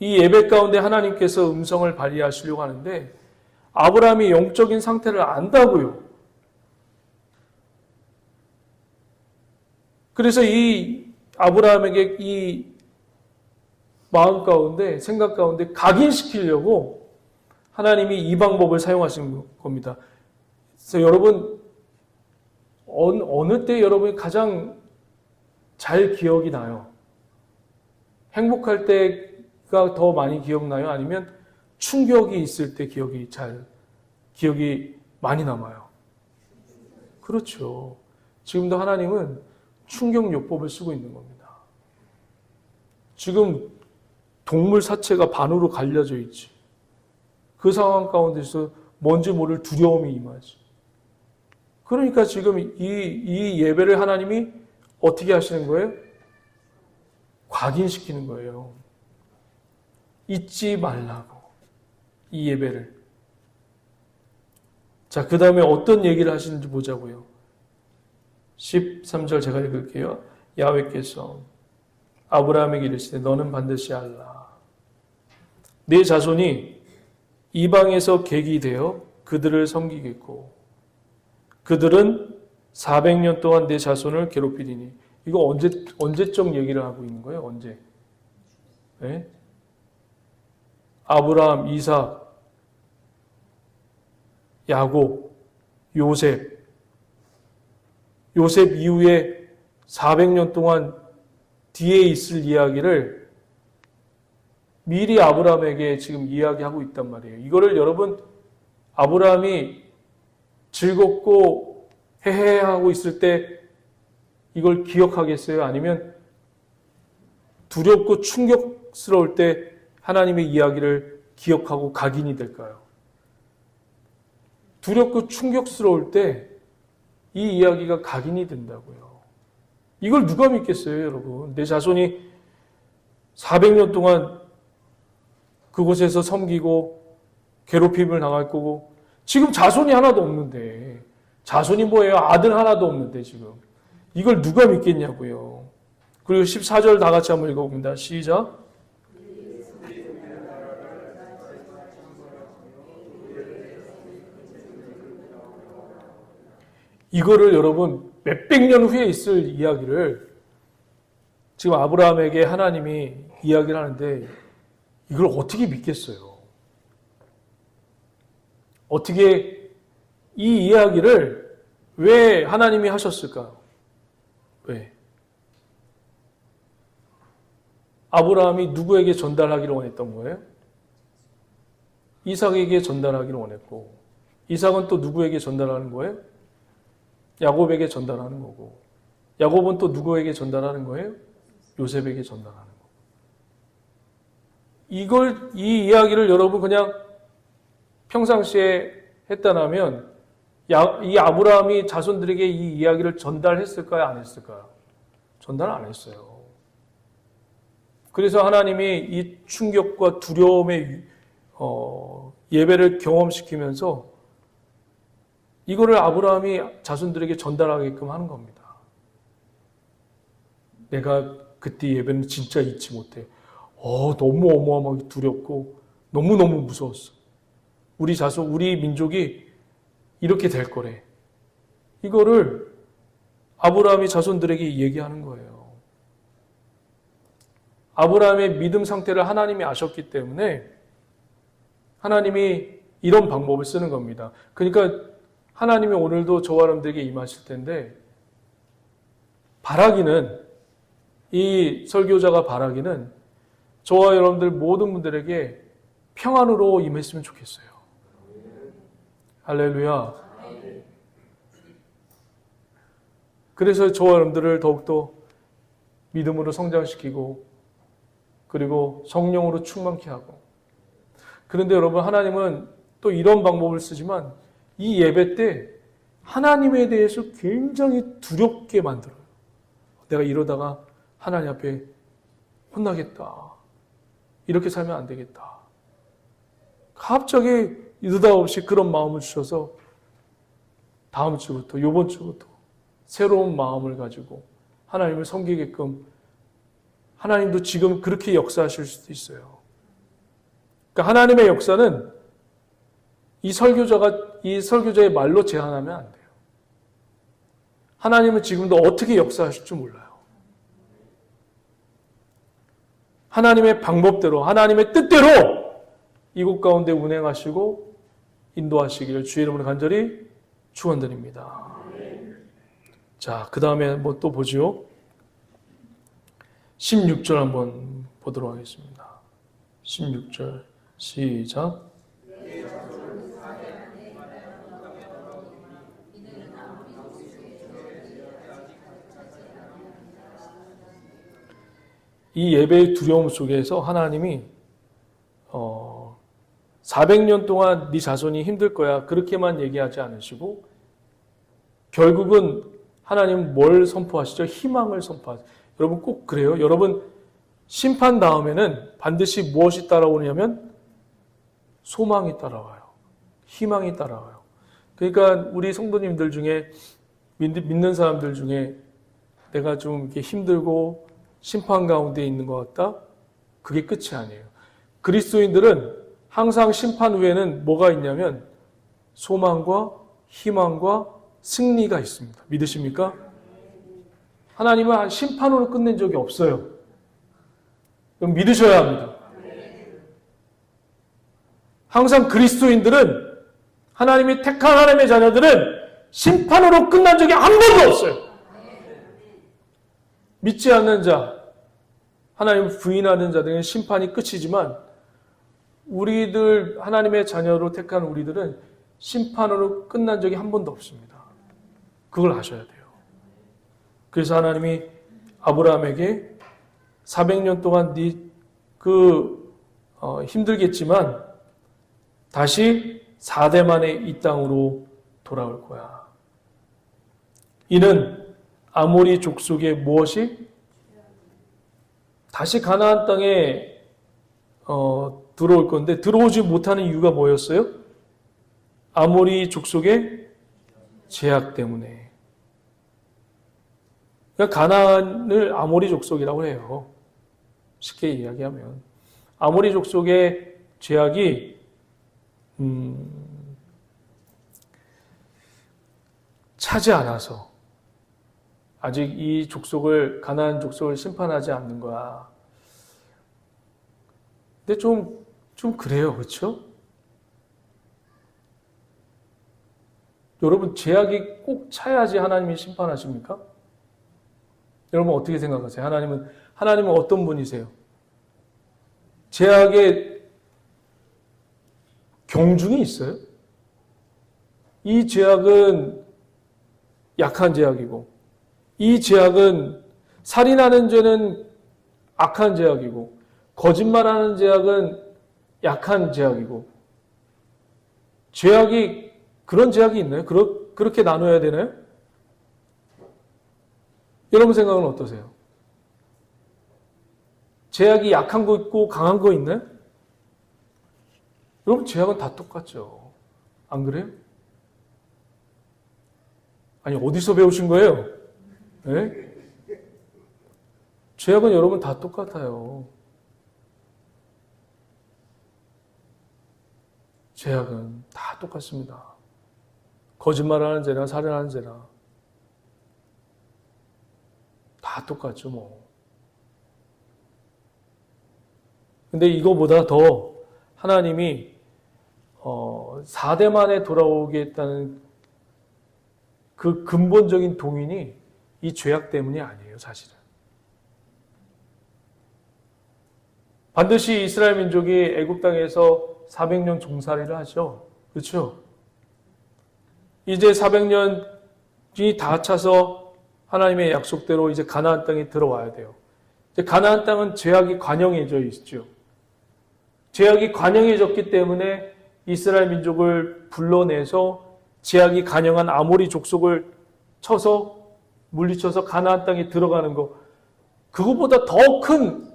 Speaker 2: 이 예배 가운데 하나님께서 음성을 발휘하시려고 하는데 아브라함이 영적인 상태를 안다고요. 그래서 이 아브라함에게 이 마음 가운데, 생각 가운데 각인시키려고 하나님이 이 방법을 사용하신 겁니다. 그래서 여러분, 어느 때 여러분이 가장 잘 기억이 나요? 행복할 때가 더 많이 기억나요? 아니면 충격이 있을 때 기억이 많이 남아요? 그렇죠. 지금도 하나님은 충격요법을 쓰고 있는 겁니다. 지금 동물 사체가 반으로 갈려져 있지. 그 상황 가운데서 뭔지 모를 두려움이 임하지. 그러니까 지금 이 예배를 하나님이 어떻게 하시는 거예요? 각인시키는 거예요. 잊지 말라고. 이 예배를. 자, 그 다음에 어떤 얘기를 하시는지 보자고요. 13절 제가 읽을게요. 야훼께서 아브라함에게 이르시되 너는 반드시 알라. 네 자손이 이방에서 객이 되어 그들을 섬기겠고 그들은 400년 동안 내 자손을 괴롭히리니. 이거 언제적 얘기를 하고 있는 거예요? 언제? 네? 아브라함, 이삭, 야곱, 요셉 이후에 400년 동안 뒤에 있을 이야기를 미리 아브라함에게 지금 이야기하고 있단 말이에요. 이거를 여러분, 아브라함이 즐겁고 해해하고 있을 때 이걸 기억하겠어요? 아니면 두렵고 충격스러울 때 하나님의 이야기를 기억하고 각인이 될까요? 두렵고 충격스러울 때 이 이야기가 각인이 된다고요. 이걸 누가 믿겠어요, 여러분? 내 자손이 400년 동안 그곳에서 섬기고 괴롭힘을 당할 거고 지금 자손이 하나도 없는데 자손이 뭐예요? 아들 하나도 없는데 지금 이걸 누가 믿겠냐고요. 그리고 14절 다 같이 한번 읽어봅니다. 시작. 이거를 여러분 몇백 년 후에 있을 이야기를 지금 아브라함에게 하나님이 이야기를 하는데 이걸 어떻게 믿겠어요? 어떻게 이 이야기를 왜 하나님이 하셨을까요? 왜? 아브라함이 누구에게 전달하기를 원했던 거예요? 이삭에게 전달하기를 원했고 이삭은 또 누구에게 전달하는 거예요? 야곱에게 전달하는 거고 야곱은 또 누구에게 전달하는 거예요? 요셉에게 전달하는 거고. 이 이야기를 여러분 그냥 평상시에 했다면 이 아브라함이 자손들에게 이 이야기를 전달했을까요? 안 했을까요? 전달 안 했어요. 그래서 하나님이 이 충격과 두려움의 예배를 경험시키면서 이거를 아브라함이 자손들에게 전달하게끔 하는 겁니다. 내가 그때 예배는 진짜 잊지 못해. 너무 어마어마하게 두렵고 너무너무 무서웠어. 우리 자손, 우리 민족이 이렇게 될 거래. 이거를 아브라함이 자손들에게 얘기하는 거예요. 아브라함의 믿음 상태를 하나님이 아셨기 때문에 하나님이 이런 방법을 쓰는 겁니다. 그러니까 하나님이 오늘도 저와 여러분들에게 임하실 텐데 이 설교자가 바라기는 저와 여러분들 모든 분들에게 평안으로 임했으면 좋겠어요. 할렐루야. 그래서 저와 여러분들을 더욱더 믿음으로 성장시키고 그리고 성령으로 충만케 하고. 그런데 여러분 하나님은 또 이런 방법을 쓰지만 이 예배 때 하나님에 대해서 굉장히 두렵게 만들어요. 내가 이러다가 하나님 앞에 혼나겠다. 이렇게 살면 안 되겠다. 갑자기 느닷없이 그런 마음을 주셔서 다음 주부터, 이번 주부터 새로운 마음을 가지고 하나님을 섬기게끔 하나님도 지금 그렇게 역사하실 수도 있어요. 그러니까 하나님의 역사는 이 설교자의 말로 제한하면 안 돼요. 하나님은 지금도 어떻게 역사하실 줄 몰라요. 하나님의 방법대로, 하나님의 뜻대로 이곳 가운데 운행하시고 인도하시기를 주의 이름으로 간절히 축원드립니다. 자, 그 다음에 또 보죠. 16절 한번 보도록 하겠습니다. 16절 시작. 이 예배의 두려움 속에서 하나님이 400년 동안 네 자손이 힘들 거야 그렇게만 얘기하지 않으시고 결국은 하나님은 뭘 선포하시죠? 희망을 선포하시죠. 여러분 꼭 그래요. 여러분 심판 다음에는 반드시 무엇이 따라오냐면 소망이 따라와요. 희망이 따라와요. 그러니까 우리 성도님들 중에 믿는 사람들 중에 내가 좀 이렇게 힘들고 심판 가운데 있는 것 같다? 그게 끝이 아니에요. 그리스도인들은 항상 심판 후에는 뭐가 있냐면 소망과 희망과 승리가 있습니다. 믿으십니까? 하나님은 심판으로 끝낸 적이 없어요. 그럼 믿으셔야 합니다. 항상 그리스도인들은 하나님이 택한 하나님의 자녀들은 심판으로 끝난 적이 한 번도 없어요. 믿지 않는 자, 하나님을 부인하는 자들은 심판이 끝이지만 우리들 하나님의 자녀로 택한 우리들은 심판으로 끝난 적이 한 번도 없습니다. 그걸 아셔야 돼요. 그래서 하나님이 아브라함에게 400년 동안 힘들겠지만 다시 4대 만에 이 땅으로 돌아올 거야. 이는 아모리 족속의 무엇이? 다시 가나안 땅에 들어올 건데 들어오지 못하는 이유가 뭐였어요? 아모리 족속의 제약 때문에. 그러니까 가나안을 아모리 족속이라고 해요. 쉽게 이야기하면. 아모리 족속의 제약이 차지 않아서 아직 이 족속을 가나안 족속을 심판하지 않는 거야. 근데 좀 그래요. 그렇죠? 여러분 제약이 꼭 차야지 하나님이 심판하십니까? 여러분 어떻게 생각하세요? 하나님은 어떤 분이세요? 제약에 경중이 있어요? 이 제약은 약한 제약이고 이 제약은 살인하는 죄는 악한 제약이고 거짓말하는 제약은 약한 제약이고 제약이 그런 제약이 있나요? 그렇게 나눠야 되나요? 여러분 생각은 어떠세요? 제약이 약한 거 있고 강한 거 있나요? 여러분 제약은 다 똑같죠. 안 그래요? 아니 어디서 배우신 거예요? 네? 제약은 여러분 다 똑같아요. 제약은 다 똑같습니다. 거짓말하는 죄나 살인하는 죄나 다 똑같죠 뭐. 근데 이거보다 더 하나님이 4대 만에 돌아오겠다는 그 근본적인 동인이 이 죄악 때문이 아니에요, 사실은. 반드시 이스라엘 민족이 애굽 땅에서 400년 종살이를 하죠. 그렇죠? 이제 400년이 다 차서 하나님의 약속대로 이제 가나안 땅에 들어와야 돼요. 이제 가나안 땅은 죄악이 관영해져 있죠. 죄악이 관영해졌기 때문에 이스라엘 민족을 불러내서 죄악이 관영한 아모리 족속을 쳐서 물리쳐서 가나안 땅에 들어가는 거, 그거보다 더 큰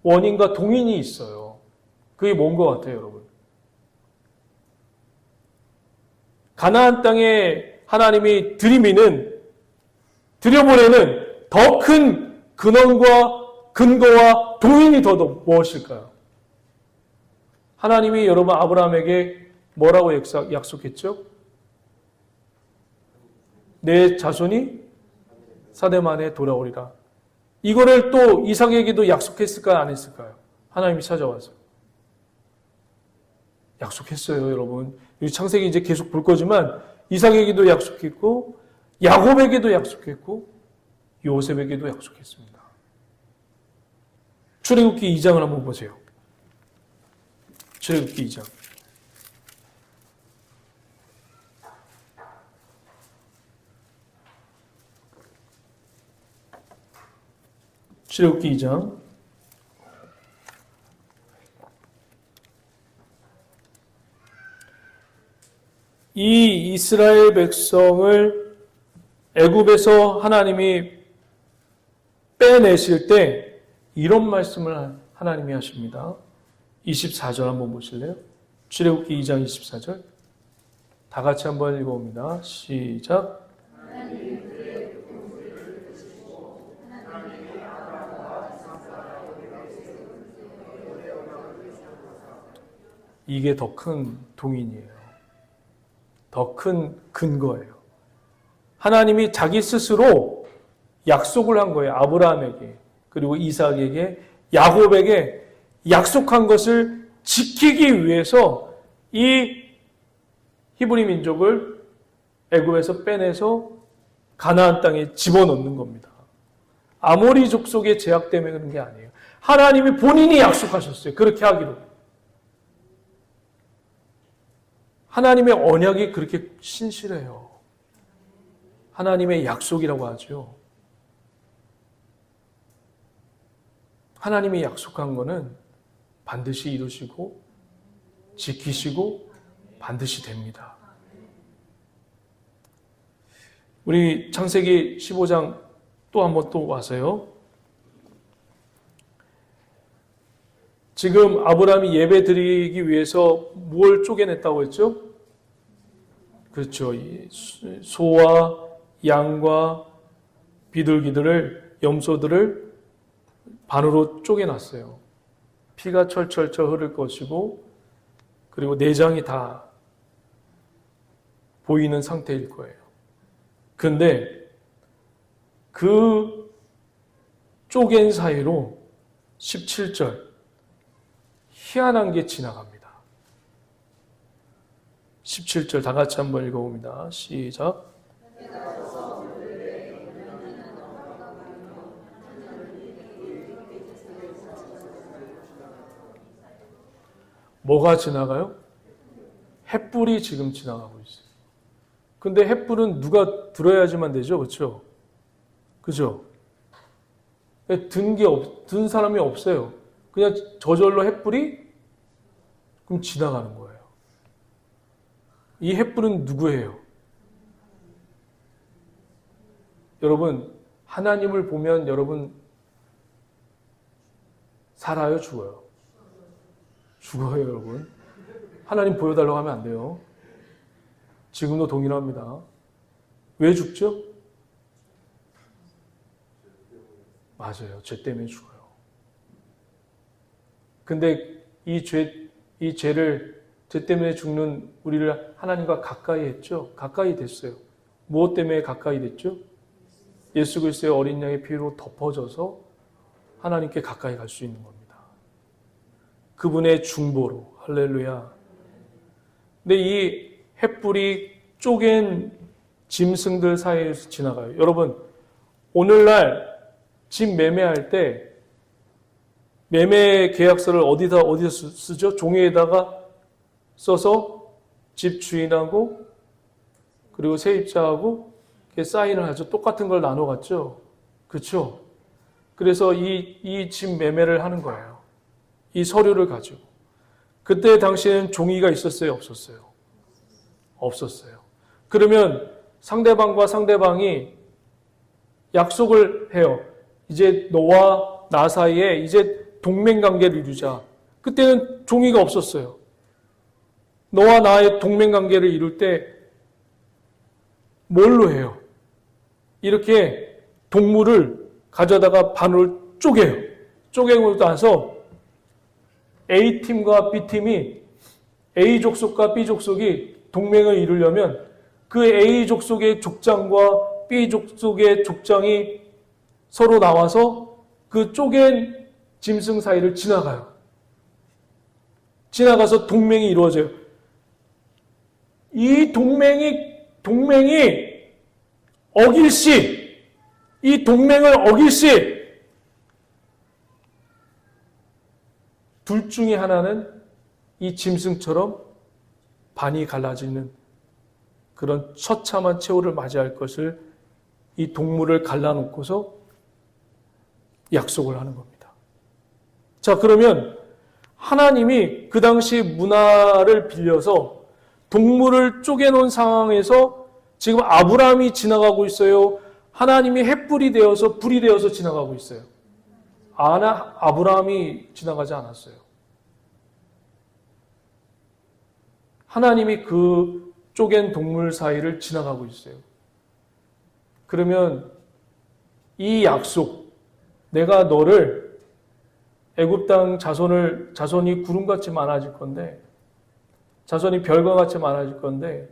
Speaker 2: 원인과 동인이 있어요. 그게 뭔 것 같아요, 여러분? 가나안 땅에 하나님이 들여보내는 더 큰 근원과 근거와 동인이 더 무엇일까요? 하나님이 여러분 아브라함에게 뭐라고 약속했죠? 내 자손이 4대 만에 돌아오리라. 이거를 또 이삭에게도 약속했을까요? 안 했을까요? 하나님이 찾아와서. 약속했어요, 여러분. 이 창세기 이제 계속 볼 거지만 이삭에게도 약속했고 야곱에게도 약속했고 요셉에게도 약속했습니다. 출애굽기 2장을 한번 보세요. 출애굽기 2장. 출애굽기 2장. 이 이스라엘 백성을 애굽에서 하나님이 빼내실 때 이런 말씀을 하나님이 하십니다. 24절 한번 보실래요? 출애굽기 2장 24절. 다 같이 한번 읽어봅니다. 시작. 이게 더 큰 동인이에요. 더 큰 근거예요. 하나님이 자기 스스로 약속을 한 거예요. 아브라함에게, 그리고 이삭에게, 야곱에게 약속한 것을 지키기 위해서 이 히브리 민족을 애굽에서 빼내서 가나안 땅에 집어넣는 겁니다. 아모리 족속의 제약 때문에 그런 게 아니에요. 하나님이 본인이 약속하셨어요. 그렇게 하기로. 하나님의 언약이 그렇게 신실해요. 하나님의 약속이라고 하죠. 하나님이 약속한 거는 반드시 이루시고 지키시고 반드시 됩니다. 우리 창세기 15장 또 한번 또 와서요. 지금 아브라함이 예배 드리기 위해서 뭘 쪼개냈다고 했죠? 그렇죠. 소와 양과 비둘기들을, 염소들을 반으로 쪼개놨어요. 피가 철철철 흐를 것이고, 그리고 내장이 다 보이는 상태일 거예요. 근데 그 쪼갠 사이로 17절 희한한 게 지나갑니다. 17절 다 같이 한번 읽어봅니다. 시작. 뭐가 지나가요? 횃불이 지금 지나가고 있어요. 근데 횃불은 누가 들어야지만 되죠? 그렇죠? 그죠? 든 사람이 없어요. 그냥 저절로 횃불이 그럼 지나가는 거예요. 이 횃불은 누구예요? 여러분, 하나님을 보면 여러분 살아요, 죽어요? 죽어요, 여러분. 하나님 보여달라고 하면 안 돼요. 지금도 동일합니다. 왜 죽죠? 맞아요. 죄 때문에 죽어요. 근데 이 죄 때문에 죽는 우리를 하나님과 가까이 했죠? 가까이 됐어요. 무엇 때문에 가까이 됐죠? 예수 그리스도의 어린 양의 피로 덮어져서 하나님께 가까이 갈 수 있는 겁니다. 그분의 중보로. 할렐루야. 근데 이 횃불이 쪼갠 짐승들 사이에서 지나가요. 여러분, 오늘날 집 매매할 때 매매 계약서를 어디서 쓰죠? 종이에다가 써서 집 주인하고 그리고 세입자하고 사인을 하죠. 똑같은 걸 나눠 갔죠. 그렇죠? 그래서 이 집 매매를 하는 거예요. 이 서류를 가지고. 그때 당시에는 종이가 있었어요? 없었어요? 없었어요. 그러면 상대방과 상대방이 약속을 해요. 이제 너와 나 사이에 이제 동맹관계를 이루자. 그때는 종이가 없었어요. 너와 나의 동맹관계를 이룰 때 뭘로 해요? 이렇게 동물을 가져다가 반으로 쪼개요. 쪼개고 나서 A팀과 B팀이 A 족속과 B 족속이 동맹을 이루려면 그 A 족속의 족장과 B 족속의 족장이 서로 나와서 그 쪼갠 짐승 사이를 지나가요. 지나가서 동맹이 이루어져요. 이 동맹이 어길 시, 이 동맹을 어길 시 둘 중에 하나는 이 짐승처럼 반이 갈라지는 그런 처참한 최후를 맞이할 것을 이 동물을 갈라놓고서 약속을 하는 겁니다. 자, 그러면 하나님이 그 당시 문화를 빌려서 동물을 쪼개놓은 상황에서 지금 아브라함이 지나가고 있어요. 하나님이 횃불이 되어서 불이 되어서 지나가고 있어요. 아브라함이 지나가지 않았어요. 하나님이 그 쪼갠 동물 사이를 지나가고 있어요. 그러면 이 약속, 내가 너를 애굽 땅 자손이 구름같이 많아질 건데, 자손이 별과 같이 많아질 건데,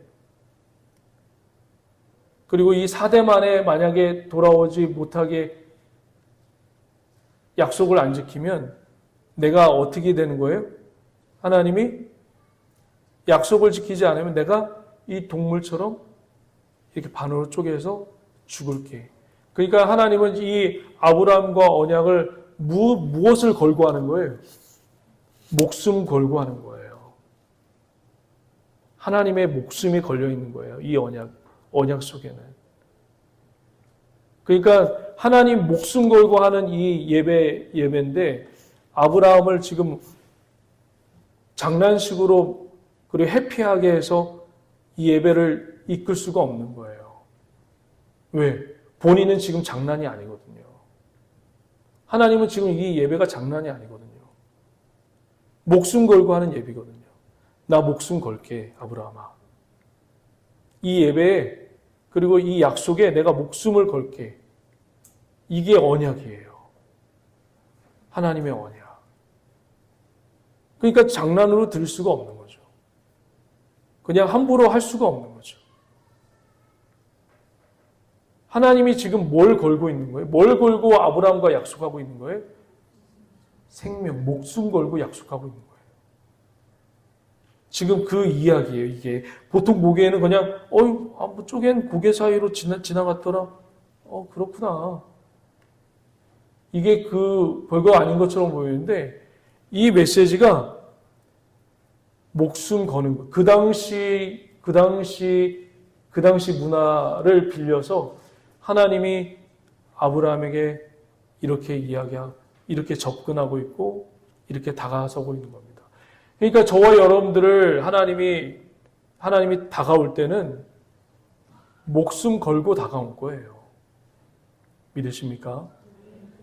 Speaker 2: 그리고 이 4대 만에 만약에 돌아오지 못하게 약속을 안 지키면 내가 어떻게 되는 거예요? 하나님이 약속을 지키지 않으면 내가 이 동물처럼 이렇게 반으로 쪼개서 죽을게. 그러니까 하나님은 이 아브라함과 언약을 무엇을 걸고 하는 거예요? 목숨 걸고 하는 거예요. 하나님의 목숨이 걸려 있는 거예요. 이 언약 속에는. 그러니까 하나님 목숨 걸고 하는 이 예배인데 아브라함을 지금 장난식으로 그리고 해피하게 해서 이 예배를 이끌 수가 없는 거예요. 왜? 본인은 지금 장난이 아니거든요. 하나님은 지금 이 예배가 장난이 아니거든요. 목숨 걸고 하는 예배거든요. 나 목숨 걸게, 아브라함아. 이 예배에 그리고 이 약속에 내가 목숨을 걸게. 이게 언약이에요. 하나님의 언약. 그러니까 장난으로 들 수가 없는 거죠. 그냥 함부로 할 수가 없는 거죠. 하나님이 지금 뭘 걸고 있는 거예요? 뭘 걸고 아브라함과 약속하고 있는 거예요? 생명, 목숨 걸고 약속하고 있는 거예요. 지금 그 이야기예요, 이게. 보통 보기에는 그냥, 뭐 쪼갠 고개 사이로 지나갔더라. 그렇구나. 이게 그 별거 아닌 것처럼 보이는데, 이 메시지가 목숨 거는 거. 그 당시 문화를 빌려서 하나님이 아브라함에게 이렇게 접근하고 있고, 이렇게 다가서고 있는 겁니다. 그러니까 저와 여러분들을 하나님이 다가올 때는 목숨 걸고 다가올 거예요. 믿으십니까?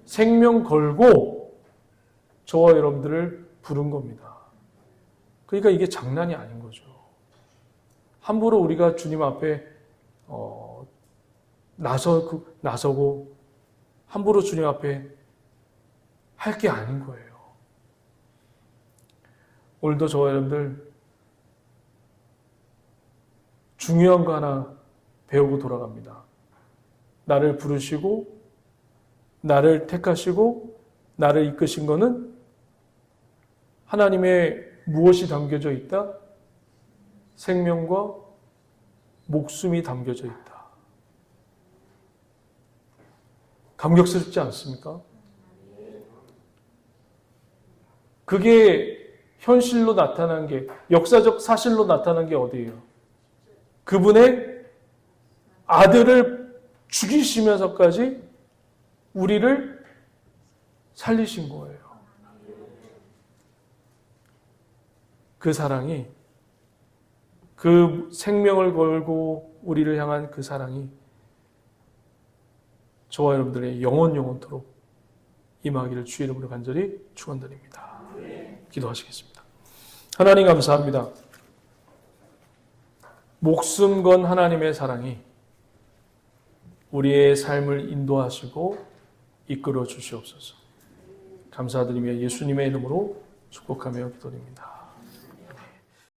Speaker 2: 생명 걸고 저와 여러분들을 부른 겁니다. 그러니까 이게 장난이 아닌 거죠. 함부로 우리가 주님 앞에 나서고 함부로 주님 앞에 할 게 아닌 거예요. 오늘도 저와 여러분들 중요한 거 하나 배우고 돌아갑니다. 나를 부르시고 나를 택하시고 나를 이끄신 거는 하나님의 무엇이 담겨져 있다? 생명과 목숨이 담겨져 있다. 감격스럽지 않습니까? 그게 현실로 나타난 게, 역사적 사실로 나타난 게 어디예요? 그분의 아들을 죽이시면서까지 우리를 살리신 거예요. 그 사랑이, 그 생명을 걸고 우리를 향한 그 사랑이 저와 여러분들의 영원토록 임하기를 주의 이름으로 간절히 축원드립니다. 기도하시겠습니다. 하나님 감사합니다. 목숨 건 하나님의 사랑이 우리의 삶을 인도하시고 이끌어 주시옵소서. 감사드리며 예수님의 이름으로 축복하며 기도드립니다.